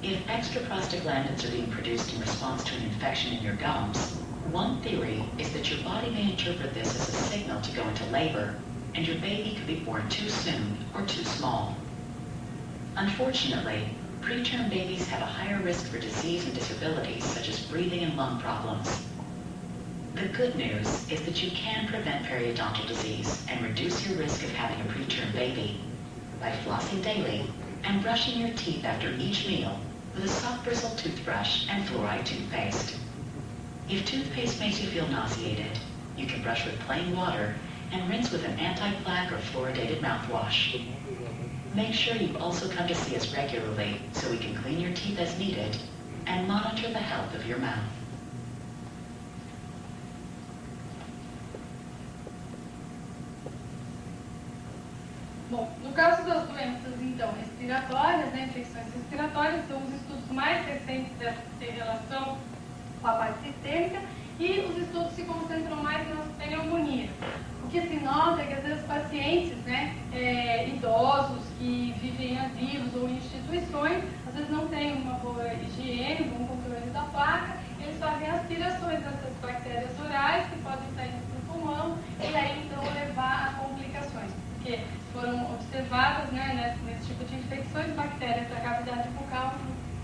If extra prostaglandins are being produced in response to an infection in your gums, one theory is that your body may interpret this as a signal to go into labor, and your baby could be born too soon or too small. Unfortunately, preterm babies have a higher risk for disease and disabilities such as breathing and lung problems. The good news is that you can prevent periodontal disease and reduce your risk of having a preterm baby by flossing daily and brushing your teeth after each meal with a soft bristled toothbrush and fluoride toothpaste. If toothpaste makes you feel nauseated, you can brush with plain water and rinse with an anti-plaque or fluoridated mouthwash. Make sure you also come to see us regularly so we can clean your teeth as needed and monitor the health of your mouth. Bom, no caso das doenças, então, respiratórias, né, infecções respiratórias, são os estudos mais recentes dessa que têm relação com a parte sistêmica, e os estudos se concentram mais nas pneumonias. O que se nota é que, às vezes, pacientes, né, idosos que vivem em asilos ou em instituições, às vezes não têm uma boa higiene, um bom controle da placa, eles fazem aspirações dessas bactérias orais que podem sair do pulmão e aí, então, levar a complicações. Porque foram observadas, né, nesse tipo de infecções, bactérias da cavidade bucal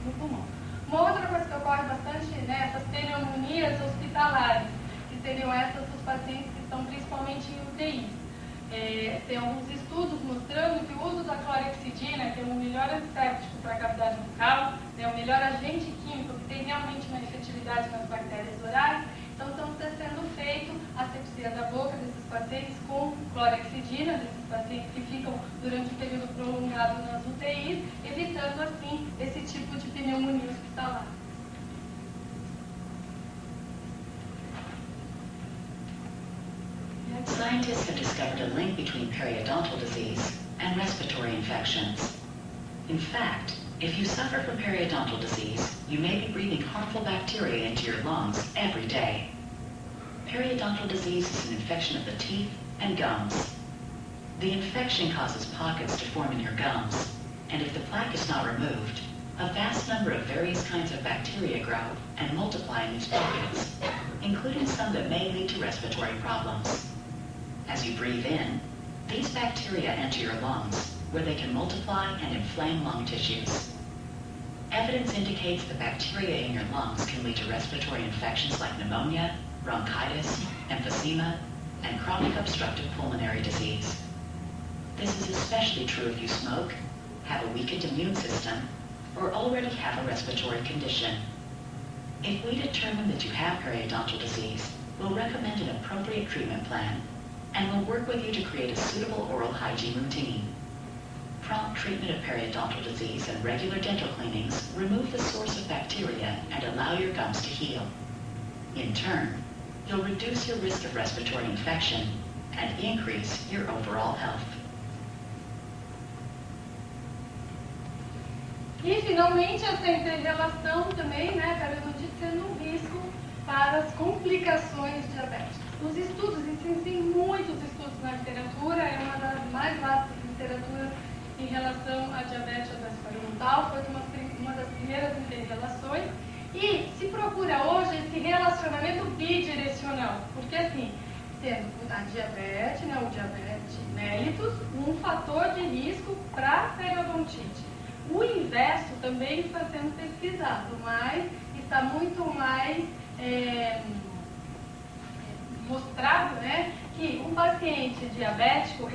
no pulmão. Uma outra coisa que ocorre bastante, né, essas pneumonias hospitalares, que seriam essas dos pacientes que estão principalmente em UTIs. Tem alguns estudos mostrando que o uso da clorexidina, que é o melhor antisséptico para a cavidade bucal, né, o melhor agente químico que tem realmente uma efetividade nas bactérias orais, então estão sendo feito a asepsia da boca desses pacientes com clorexidina, desses pacientes que ficam durante um período prolongado nas UTIs, evitando assim esse tipo de pneumonia hospitalar. Scientists have discovered a link between periodontal disease and respiratory infections. In fact, if you suffer from periodontal disease, you may be breathing harmful bacteria into your lungs every day. Periodontal disease is an infection of the teeth and gums. The infection causes pockets to form in your gums, and if the plaque is not removed, a vast number of various kinds of bacteria grow and multiply in these pockets, including some that may lead to respiratory problems. As you breathe in, these bacteria enter your lungs, where they can multiply and inflame lung tissues. Evidence indicates the bacteria in your lungs can lead to respiratory infections like pneumonia, bronchitis, emphysema, and chronic obstructive pulmonary disease. This is especially true if you smoke, have a weakened immune system, or already have a respiratory condition. If we determine that you have periodontal disease, we'll recommend an appropriate treatment plan, and we'll work with you to create a suitable oral hygiene routine. Prompt treatment of periodontal disease and regular dental cleanings remove the source of bacteria and allow your gums to heal. In turn, you'll reduce your risk of respiratory infection and increase your overall health. E, finalmente, essa interrelação também, né, periodonte sendo um risco para as complicações diabéticas. Os estudos, existem muitos estudos na literatura, é uma das mais vastas literaturas em relação à diabetes periodontal, foi uma das primeiras interrelações, e se procura hoje esse relacionamento bidirecional, porque assim, sendo a diabetes, né, o diabetes mellitus, um fator de risco para periodontite. O inverso também está sendo pesquisado, mas está muito mais mostrado, né, que um paciente diabético,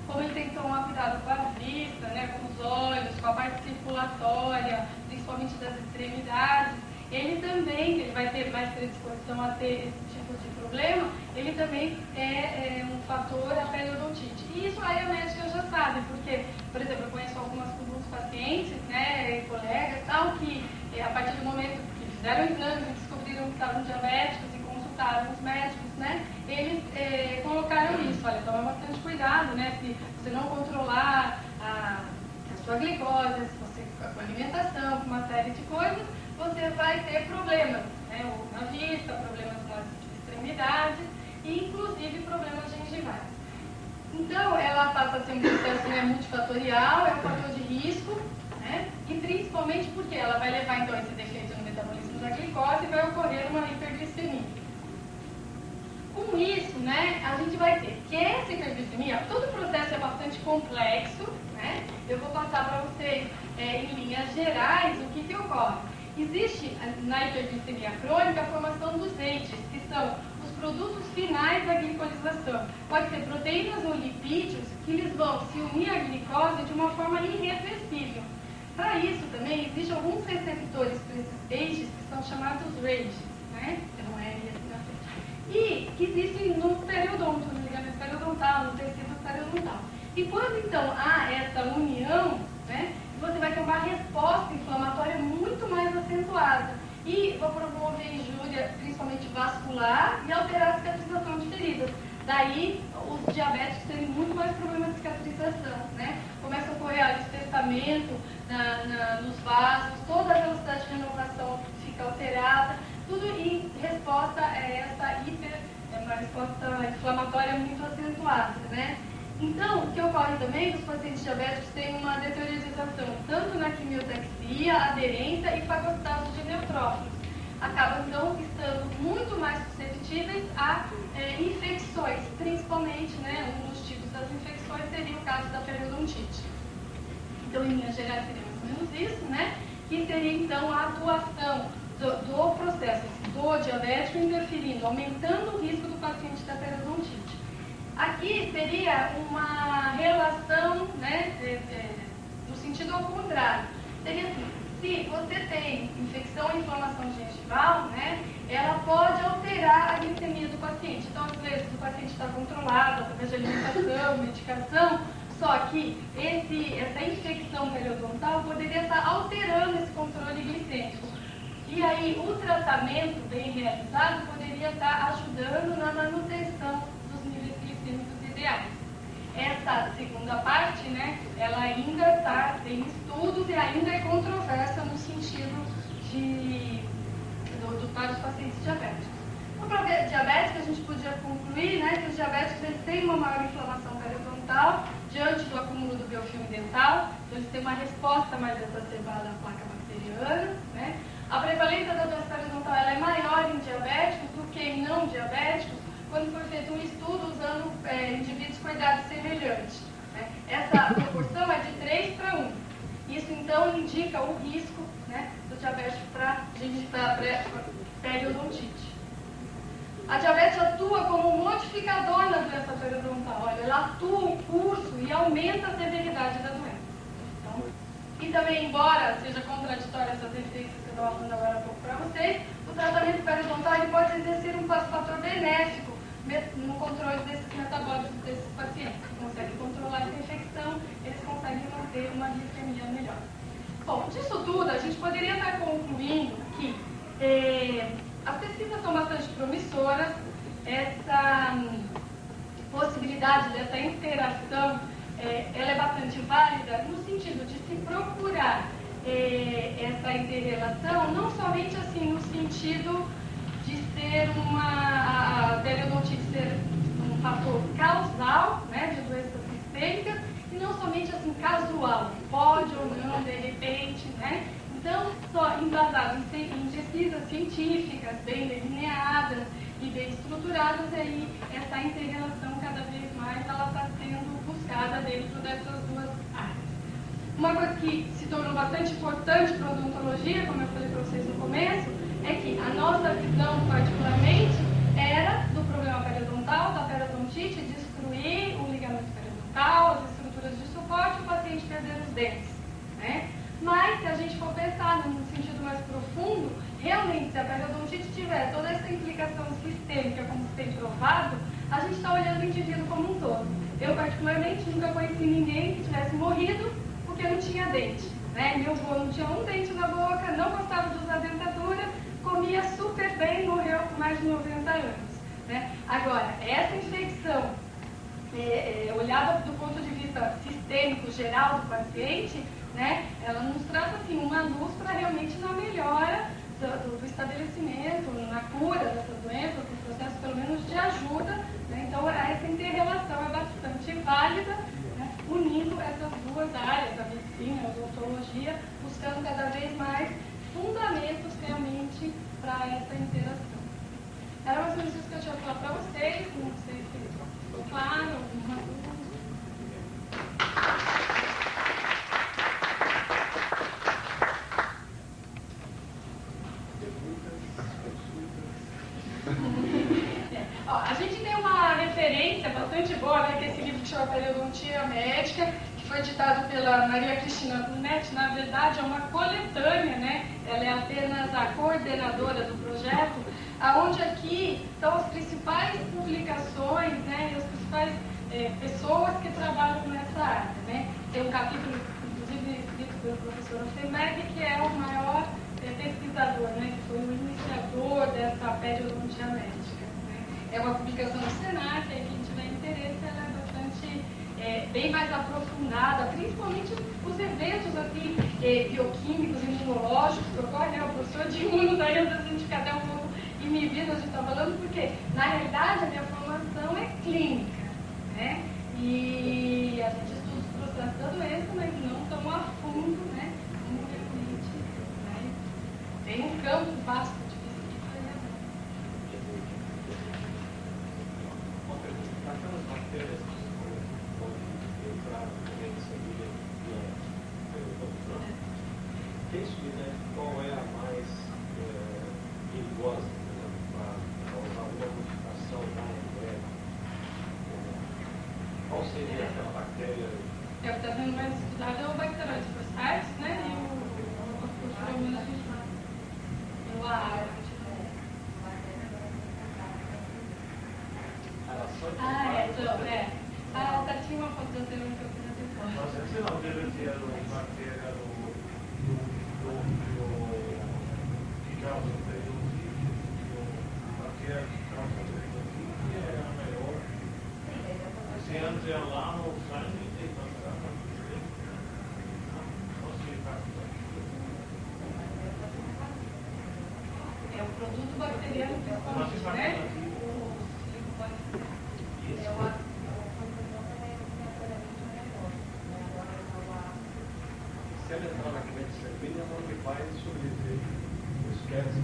como ele tem que tomar cuidado com a vista, né, com os olhos, com a parte circulatória, principalmente das extremidades, ele também vai ter mais predisposição a ter esse tipo de problema, ele também é um fator a periodontite. E isso aí a médica já sabe, porque, por exemplo, eu conheço alguns pacientes, né, colegas, tal, que a partir do momento que fizeram exames e descobriram que estavam diabéticos e consultaram os médicos, né, eles colocaram isso, olha, toma bastante cuidado, né, se você não controlar a sua glicose, se você com a alimentação, com uma série de coisas, você vai ter problemas, né, ou na vista, problemas nas extremidades, e inclusive problemas gengivais. Então, ela passa a ser um processo, né, multifatorial, é um fator de risco, né, e principalmente porque ela vai levar então esse defeito no metabolismo da glicose e vai ocorrer uma hiperglicemia. Com isso, né, a gente vai ter que essa hiperglicemia, todo o processo é bastante complexo, né? Eu vou passar para vocês em linhas gerais o que ocorre. Existe na hiperglicemia crônica a formação dos entes, que são os produtos finais da glicolização. Pode ser proteínas ou lipídios que eles vão se unir à glicose de uma forma irreversível. Para isso também existem alguns receptores para esses eixos que são chamados RAGEs, né? Então é assim na frente. E que existem no periodonto, no ligamento periodontal, no tecido periodontal. E quando então há essa união, né, você vai ter uma resposta inflamatória muito mais acentuada e vai promover injúria, principalmente vascular, e alterar a cicatrização de feridas. Daí, os diabéticos terem muito mais problemas de cicatrização, né? Começa a ocorrer espessamento nos vasos, toda a velocidade de renovação fica alterada, tudo em resposta a essa uma resposta inflamatória muito acentuada, né? Então, o que ocorre também, os pacientes diabéticos têm uma deteriorização, tanto na quimiotaxia, aderência e fagocitose de neutrófilos. Acabam, então, estando muito mais suscetíveis a infecções, principalmente, né, um dos tipos das infecções seria o caso da periodontite. Então, em linhas gerais, seria mais ou menos isso, né? Que seria, então, a atuação do processo do diabético interferindo, aumentando o risco do paciente da periodontite. Aqui seria uma relação, né, no sentido ao contrário. Seria assim, se você tem infecção ou inflamação gengival, né, ela pode alterar a glicemia do paciente. Então, às vezes, o paciente está controlado através de alimentação, medicação, só que essa infecção periodontal poderia estar alterando esse controle glicêmico. E aí, o tratamento bem realizado poderia estar ajudando na manutenção dos níveis glicêmicos ideais. Essa segunda parte, né, ela ainda tem estudos e ainda é controversa no sentido para os pacientes diabéticos. No problema diabético, a gente podia concluir, né, que os diabéticos eles têm uma maior inflamação periodontal diante do acúmulo do biofilme dental, então eles têm uma resposta mais exacerbada à placa bacteriana, né? A prevalência da doença periodontal ela é maior em diabéticos do que em não diabéticos, quando foi feito um estudo usando indivíduos com idade semelhante. Né? Essa proporção é de 3 para 1. Isso, então, indica o risco, né, do diabético para periodontite. A diabetes atua como modificador na doença periodontal. Olha, ela atua o curso e aumenta a severidade da doença. Então, e também, embora seja contraditória essas evidências que eu estava falando agora há pouco para vocês, o tratamento periodontal ele pode exercer um fator benéfico no controle desses metabólicos desses pacientes. Que conseguem controlar essa infecção, eles conseguem manter uma glicemia melhor. Bom, disso tudo, a gente poderia estar concluindo que as pesquisas são bastante promissoras, essa possibilidade dessa interação ela é bastante válida no sentido de se procurar essa inter-relação, não somente assim no sentido de ser a periodontite ser um fator causal, né, de doenças sistêmicas, e não somente assim casual, pode ou não, de repente, né? Então, só embasado em pesquisas científicas bem delineadas e bem estruturadas, e aí essa inter-relação cada vez mais ela está sendo buscada dentro dessas duas áreas. Uma coisa que se tornou bastante importante para a odontologia, como eu falei para vocês no começo, é que a nossa visão, particularmente, era do problema periodontal, da periodontite, destruir o ligamento periodontal, as estruturas de suporte e o paciente perder os dentes, né? Mas, se a gente for pensar num sentido mais profundo, realmente, se a periodontite tiver toda essa implicação sistêmica, como se tem provado, a gente está olhando o indivíduo como um todo. Eu, particularmente, nunca conheci ninguém que tivesse morrido porque não tinha dente, né? Meu avô não tinha um dente na boca, não gostava de usar dentadura, comia super bem e morreu com mais de 90 anos. Né? Agora, essa infecção, olhada do ponto de vista sistêmico geral do paciente, né, ela nos traz assim, uma luz para realmente na melhora do estabelecimento, na cura dessas doenças, no processo pelo menos de ajuda dia, buscando cada vez mais fundamentos realmente para essa interação. Eram as coisas que eu tinha falado para vocês, não sei se ficou claro, alguma dúvida. A gente tem uma referência bastante boa, né, que é esse livro que chama Periodontia Médica, que foi editado pela Maria Cristina Brunetti. Na verdade, é uma coletânea, né? Ela é apenas a coordenadora do projeto, aonde aqui estão as principais publicações, né, e as principais pessoas que trabalham nessa área, né? Tem um capítulo, inclusive, escrito pelo professor Offenberg, que é o maior pesquisador, né, que foi o iniciador dessa periodontia médica. É uma publicação do Senac, aí quem tiver interesse, ela é bastante, bem mais aprofundada, principalmente os eventos assim, bioquímicos, imunológicos que ocorrem, né? O professor de imuno, daí às vezes a gente fica até um pouco inibido, a gente está falando, porque na realidade a minha formação é clínica, né? E a gente estuda os processos da doença, mas não tão a fundo, né? Como realmente, né? Tem um campo vasto de pesquisa. Aquelas bactérias que podem entrar também seria qual é a mais perigosa para causar alguma modificação na entrega? Qual seria aquela bactéria? O que está sendo mais estudado é o Bacteroides fusariis, né? E o tá, tinha uma foto da semana que eu fiz depois. Mas você não deve ter uma bactéria que causa periodonte, bactéria que causa periodonte, que é a maior. Se entra lá no sangue, tem que passar para o produto bacteriano principalmente, né? Se ela entrar na corrente sanguínea, não que vai sobreviver. Esquece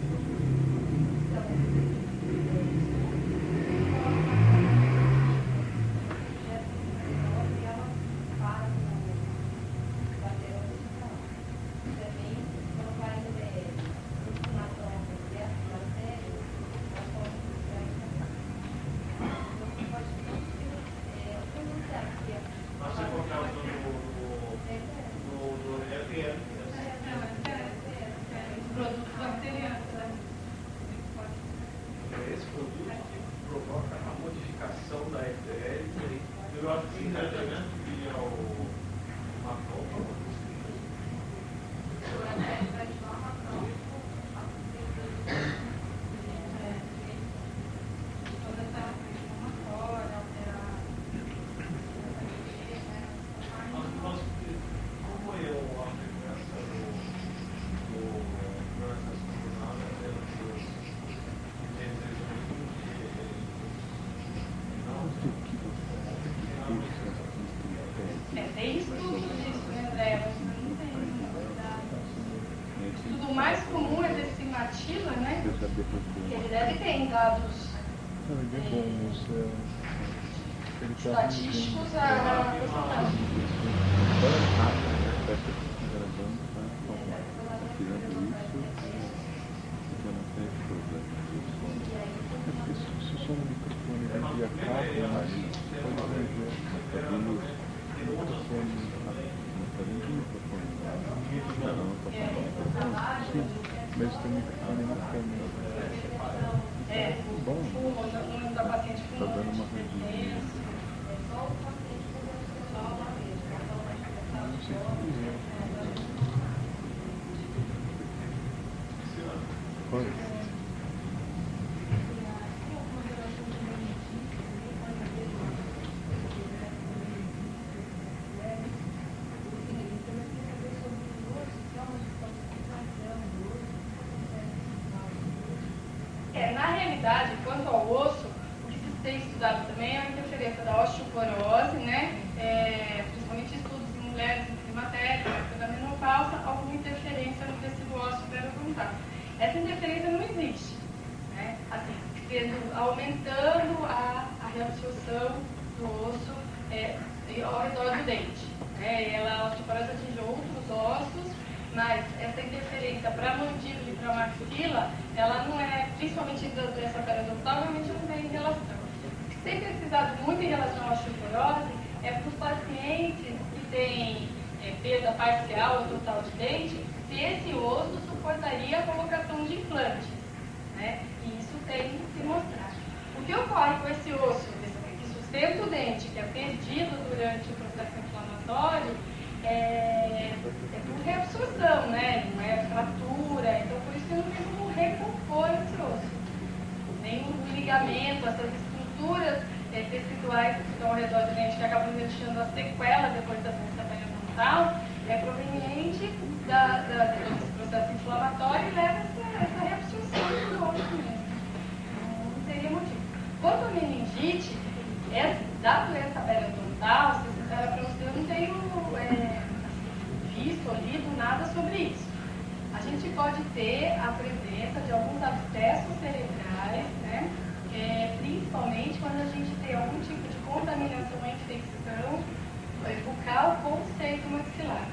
o mais comum é desse matila, né? Ele deve ter em dados estatísticos a Mas tem microfone na câmera. Bom. O nome da paciente Tá dando uma reduzida. Não sei se pode. Na realidade, quanto ao osso, o que se tem estudado também é a interferência da osteoporose, né? Principalmente estudos em mulheres em climatério, da menopausa, essa interferência não existe, né? Assim, aumentando a reabsorção do osso ao redor do dente. A osteoporose atinge outros ossos, mas essa interferência para a mandíbula e para a maxila, ela não é, principalmente da doença periodontal, realmente não tem relação. O que tem pesquisado muito em relação à osteoporose é para os pacientes que têm perda parcial ou total de dente, se esse osso suportaria a colocação de implantes, né? E isso tem que se mostrar. O que ocorre com esse osso que sustenta o dente, que é perdido durante o processo inflamatório, é por reabsorção, né? Não é fratura, então por isso que não tem como recompor esse osso. Nem o ligamento, essas estruturas teciduais que estão ao redor do dente, que acabam deixando a sequela depois da doença periodontal, é proveniente desse processo inflamatório e leva essa reabsorção do osso mesmo. Não teria motivo. Quanto à meningite, da doença periodontal, se sincera para você, eu não tenho visto ou lido nada sobre isso. A gente pode ter a presença de alguns abscessos cerebrais, né? Principalmente quando a gente tem algum tipo de contaminação ou infecção bucal com o seio maxilar,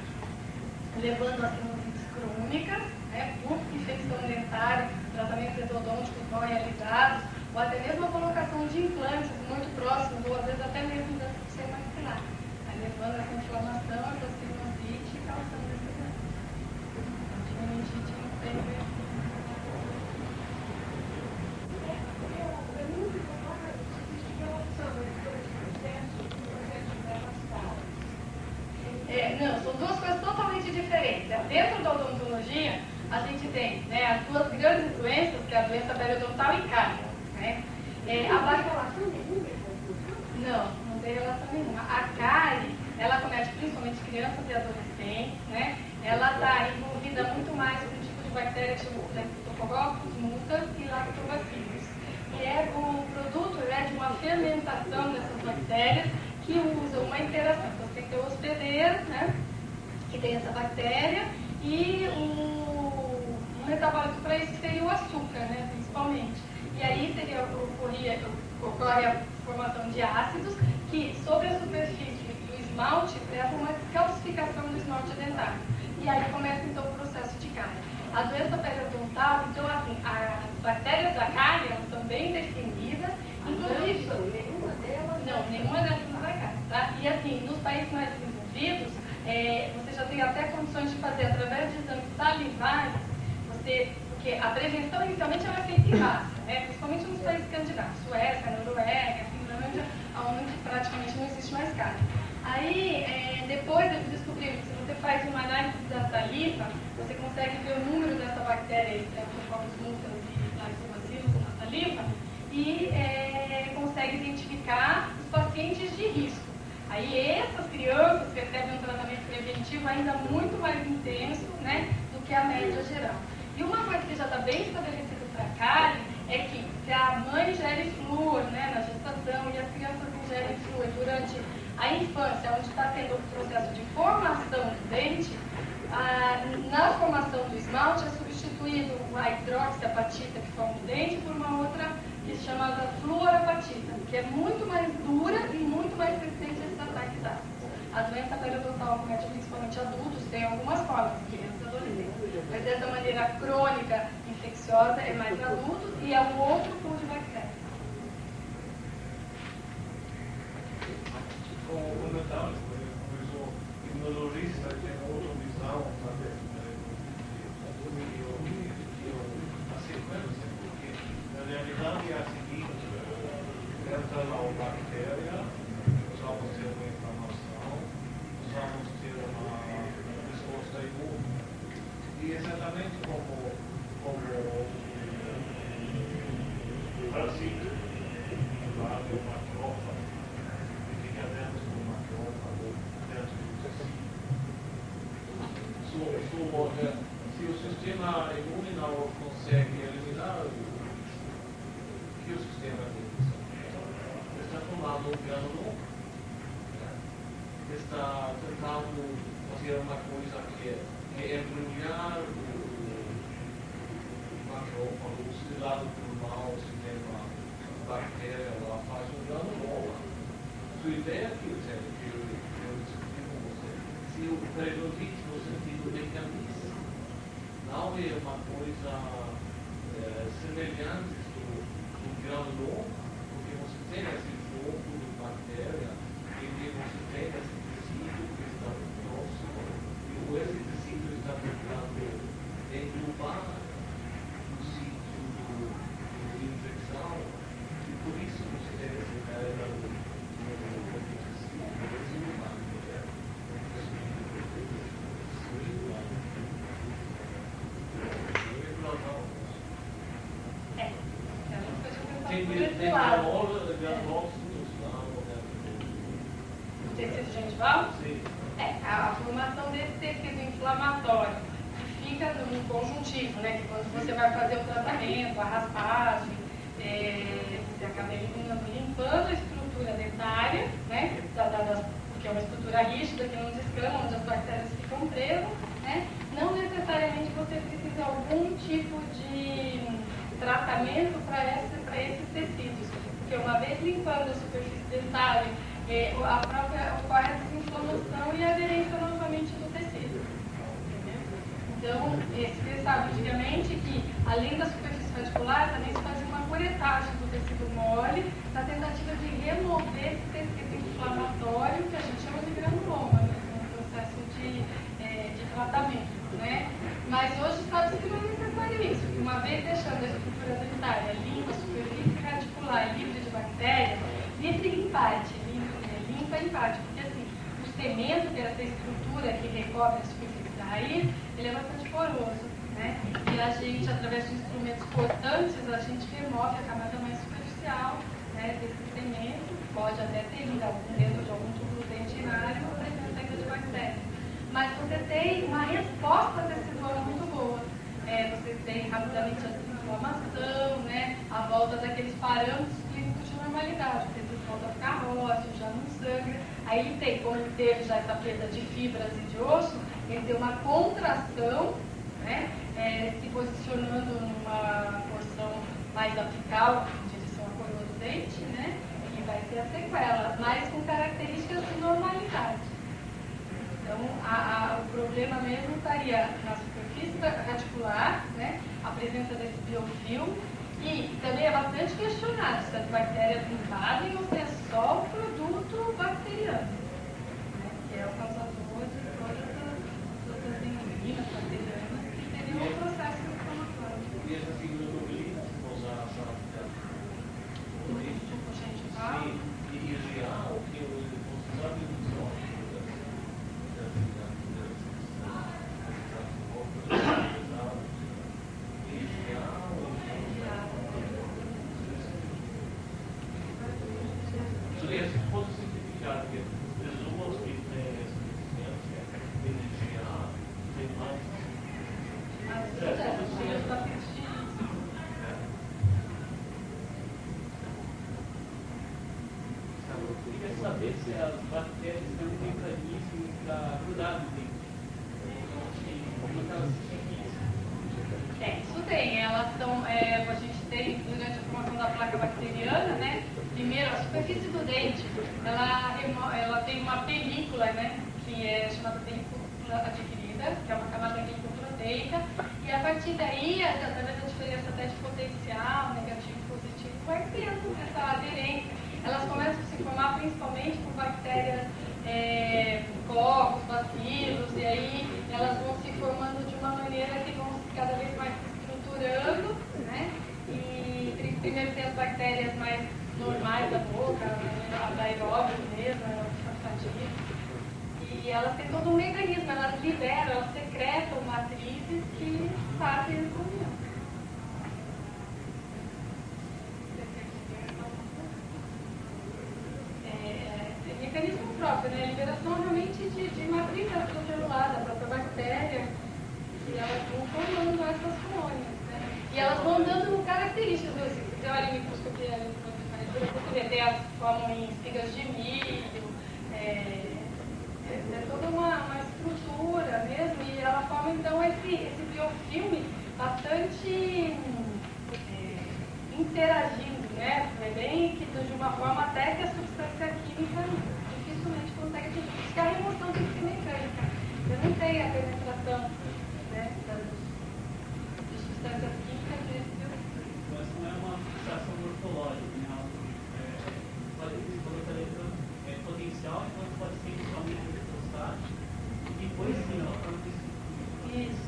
levando a sinusites crônicas, né, por infecção dentária, tratamentos endodônticos não realizados, ou até mesmo a colocação de implantes muito próximos, ou às vezes até mesmo do seio maxilar, levando essa inflamação, essa sinusite e causando esse dano. A meningite não tem não, são duas coisas totalmente diferentes. Dentro da odontologia, a gente tem, né, as duas grandes doenças, que é a doença periodontal e cárie, né? Não tem relação nenhuma. A cárie, ela comete principalmente crianças e adolescentes, né? Ela está envolvida muito mais com um tipo de bactéria tipo Staphylococcus mutans e lactobacillus, que é um produto, né, de uma fermentação dessas bactérias que usa uma interação. Então, você tem que ter o hospedeiro, né, que tem essa bactéria, e um metabólito para isso seria o açúcar, né, principalmente. E aí ocorre a formação de ácidos que, sobre a superfície do esmalte, leva uma calcificação do esmalte dentário. E aí começa, então, o processo de cárie. A doença periodontal, então, assim, as bactérias da cárie são bem definidas, inclusive... Nenhuma dessas não vai cárie, tá? E, assim, nos países mais desenvolvidos, você já tem até condições de fazer, através de exames salivares, porque a prevenção, inicialmente, ela é feita em massa, né? Principalmente nos países escandinavos, Suécia, Noruega, Finlândia, onde praticamente não existe mais cárie. Aí, depois eles descobriram que se você faz uma análise da saliva, você consegue ver o número dessa bactéria, Staphylococcus mutans e lactobacillus na saliva, e consegue identificar os pacientes de risco. Aí essas crianças recebem um tratamento preventivo ainda muito mais intenso, né, do que a média geral. E uma coisa que já está bem estabelecida para a cárie é que se a mãe ingere flúor, né, na gestação, e as crianças ingerem flúor durante a infância, onde está tendo o processo de formação do dente, na formação do esmalte é substituído a hidroxiapatita, que forma o dente, por uma outra que se chama fluorapatita, que é muito mais dura e muito mais resistente a esses ataques ácidos. A doença periodontal acomete principalmente adultos, tem algumas formas, crianças e adolescentes, mas dessa maneira crônica, infecciosa, é mais adultos e é um outro tipo de bactéria. Como comentário, começou imunologista, tem outra visão, sabe? A sequência, porque na realidade é a seguinte: entra lá uma bactéria, nós vamos ter uma inflamação, nós vamos ter uma resposta imune. E exatamente como o parasita, lá do macrófago, que fica dentro do macrófago, dentro do tecido. Se o sistema imune não consegue eliminar, o que o sistema imune está tomando um piano novo, está tentando fazer uma coisa que é embrulhar quando o lado pulmão, se tem uma bactéria, ela faz um granuloma. Sua ideia aqui, que eu discuti com você, se o periodite no sentido mecanismo não é uma coisa semelhante do granuloma, porque você tem esse foco de bactéria e você tem esse tecido que está próximo e esse tecido está tentando englobar o sítio de infecção e por isso você tem esse cara no O tecido gengival? Sim. A formação desse tecido inflamatório que fica no conjuntivo, né? Que quando você vai fazer o tratamento, a raspagem, você acaba eliminando, limpando a estrutura dentária, né? Que é uma estrutura rígida que não descama, onde as bactérias ficam presas, né? Não necessariamente você precisa de algum tipo de tratamento para esses tecidos, porque uma vez limpando a superfície dentária, ocorre a desinflamação e a aderência novamente do tecido. Entendeu? Então, você sabe, antigamente, que além da superfície radicular, também se fazia uma curetagem do tecido mole, na tentativa de remover esse tecido inflamatório, que a gente chama de granuloma, né? No processo de tratamento, né? Mas hoje sabe-se que não é necessário isso, que uma vez deixando a estrutura dentária limpa, a superfície radicular livre de bactérias, nesse limpate, limpa e empate, porque assim, o cemento, que é essa estrutura que recobre a superfície da raiz, ele é bastante poroso, né? E a gente, através de instrumentos cortantes, a gente remove a camada mais superficial, né, desse cemento, pode até ter dentro de algum tubo dentinário a presença ainda de bactérias. Mas você tem uma resposta tecidual muito boa. Você tem rapidamente a desinflamação, né? A volta daqueles parâmetros clínicos de normalidade. O tecido volta a ficar róseo, já não sangra. Aí ele tem, como ele teve já essa perda de fibras e de osso, ele tem uma contração, né? Se posicionando numa porção mais apical, em direção à coroa do dente, né? E vai ter a sequela, mas com características de normalidade. Então, o problema mesmo estaria na superfície radicular, né? A presença desse biofilme, e também é bastante questionado se as bactérias invadem ou se é só o produto bacteriano, né? Que é o causador de todas as enzimas bacterianas que teriam um processo inflamatório. E essa fibroglobulina, se for usar a sala Tipo gengival. sim, e real, que você sabe o se fosse simplificar, porque pessoas que têm essa deficiência, energia, tem mais. Eu queria saber se as bactérias têm um mecanismo para curar do dente. Como elas se dividem? Isso tem. Elas são, a gente tem, durante a formação da placa bacteriana, né? Primeiro, a superfície do dente, ela tem uma película, né? Que é chamada película adquirida, que é uma camada glicoproteica, e a partir daí, através da diferença até de potencial, negativo e positivo, vai tendo essa aderência. Elas começam a se formar principalmente por bactérias, cocos, bacilos, e aí elas vão se formando de uma maneira que vão cada vez mais se estruturando, né? E primeiro tem as bactérias mais normais da boca, da aeróbio mesmo, olfativa. E elas têm todo um mecanismo, elas liberam, elas secretam matrizes que fazem essa união. É mecanismo próprio, né? A liberação realmente de matriz extracelular, da própria bactéria, e elas vão formando essas colônias, né? E elas vão dando características, assim, se você olha em microscopia, você vê, as formam em espigas de milho, é toda uma estrutura mesmo, e ela forma então esse biofilme bastante interagindo, né? É bem que de uma forma até que a substância química dificilmente consegue atingir. Porque a remoção tem que ser mecânica. Você não tem a penetração, né, de substâncias químicas desse tipo. Mas não é uma fixação morfológica, né? É potencial, então pode ser inicialmente eletrostático e depois sim ela forma de Isso.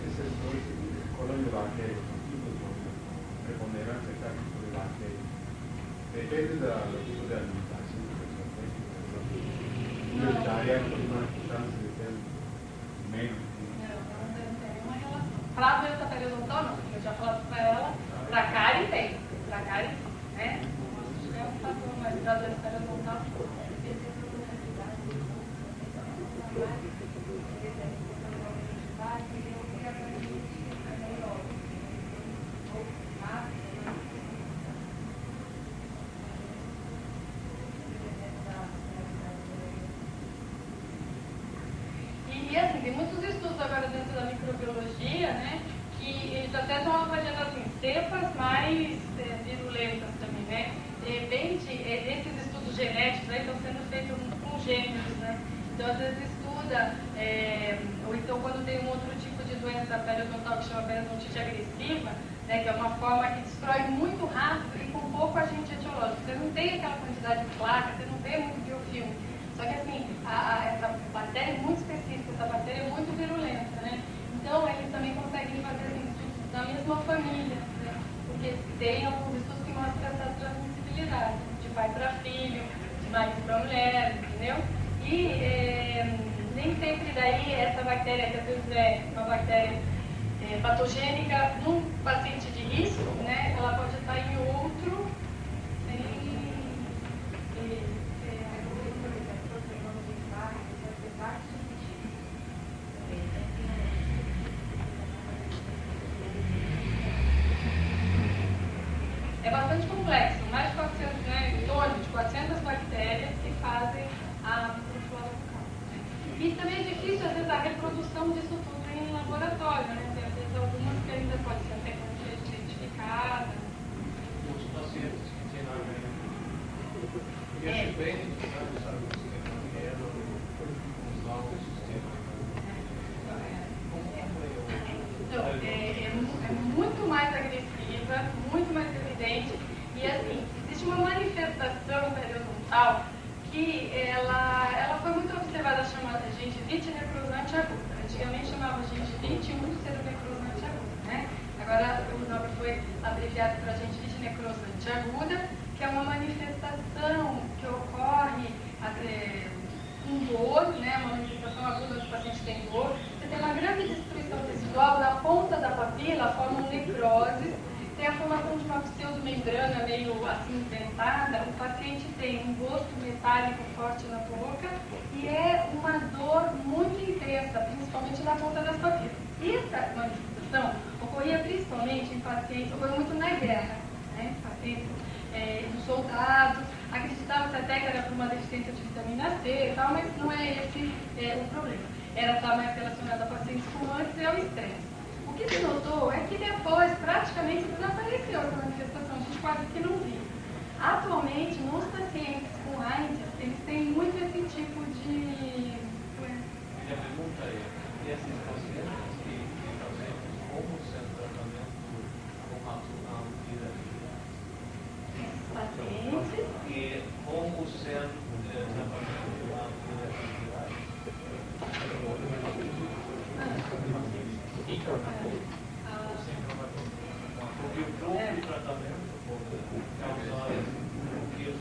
Esses dois colônios de bactérias, preponderância da tipo de bactérias, depende do tipo de alimentação que a pessoa tem. Vegetariano tem uma chance de ter menos. Não tem nenhuma relação. Para a doença periodontal, não, porque eu já falei para ela, para a cárie tem, para a cárie, né? É um fator, mas para a doença periodontal, e assim, tem muitos estudos agora dentro da microbiologia, né, que eles até estão avaliando assim, cepas mais virulentas também, né? De repente, esses estudos genéticos aí estão sendo feitos com gêmeos, né? Então, às vezes estuda, ou então quando tem um outro tipo de doença periodontal que chama periodontite agressiva, né, que é uma forma que destrói muito rápido e com pouco agente etiológico. Você não tem aquela quantidade de placa, você não vê muito biofilme. Só que assim, essa bactéria é muito específica, essa bactéria é muito virulenta, né? Então, eles também conseguem fazer assim, estudos da mesma família, né? Porque tem alguns estudos que mostram essa transmissibilidade, de pai para filho, de marido para mulher, entendeu? E nem sempre daí essa bactéria, que às vezes é uma bactéria patogênica num paciente de risco, né? Ela pode estar em outro é bastante complexo, mais de 400, né, em torno de 400 bactérias que fazem a microflora bucal. E também é difícil, às vezes, a reprodução disso tudo em laboratório, né? Tem, às vezes, algumas que ainda podem ser tecnicamente identificadas. Os pacientes que têm na veia, e esse bem identificado, sabe, o sistema era usar o sistema. Então, é muito mais agressiva, muito mais evidente. E assim, existe uma manifestação periodontal que ela foi muito observada, chamada gengivite necrosante aguda. Antigamente chamava gengivite úlcero necrosante aguda, né? Agora o nome foi abreviado para gengivite necrosante aguda, que é uma manifestação que ocorre com dor, né? Uma manifestação aguda onde o paciente tem dor. Você tem uma grande destruição tecidual na ponta da papila, formam necroses. Tem a formação de uma pseudomembrana meio acinzentada, o paciente tem um gosto metálico forte na boca e é uma dor muito intensa, principalmente na ponta das papilas. E essa manifestação ocorria principalmente em pacientes, ocorreu muito na guerra, né? Pacientes dos soldados, acreditava-se até que era por uma deficiência de vitamina C e tal, mas não é esse o problema. Era estar mais relacionado a pacientes fumantes e ao estresse. O que se notou é que depois praticamente desapareceu essa manifestação, a gente quase que não viu. Atualmente, nos pacientes com AIDS, eles têm muito esse tipo de doença. Minha pergunta é, e esses pacientes que fazemos como sendo tratamento com a Pacientes. e como sendo tratamento com a porque o próprio tratamento pode causar efeitos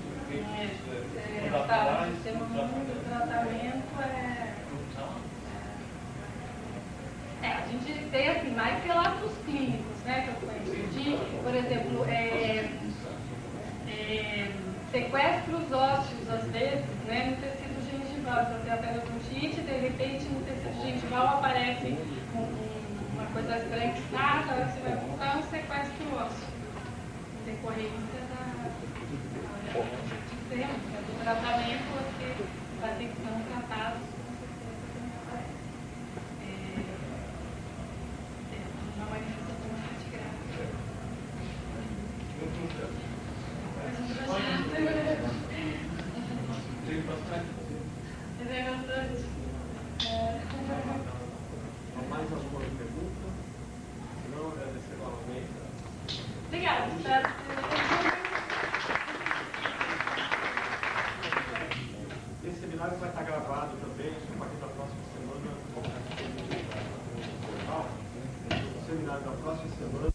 colaterais O do tratamento a gente tem assim, mais relatos clínicos, né, que eu conheço, de, por exemplo, sequestros ósseos, às vezes, né, no tecido gengival. Então, tem a periodontite, de repente, no tecido gengival aparece uma coisa estranha que sai, na hora que você vai buscar um sequestro ósseo, em decorrência do tratamento, porque pacientes não tratados, com certeza, também aparece. Espero que... Esse seminário vai estar gravado também, a partir da próxima semana. O seminário da próxima semana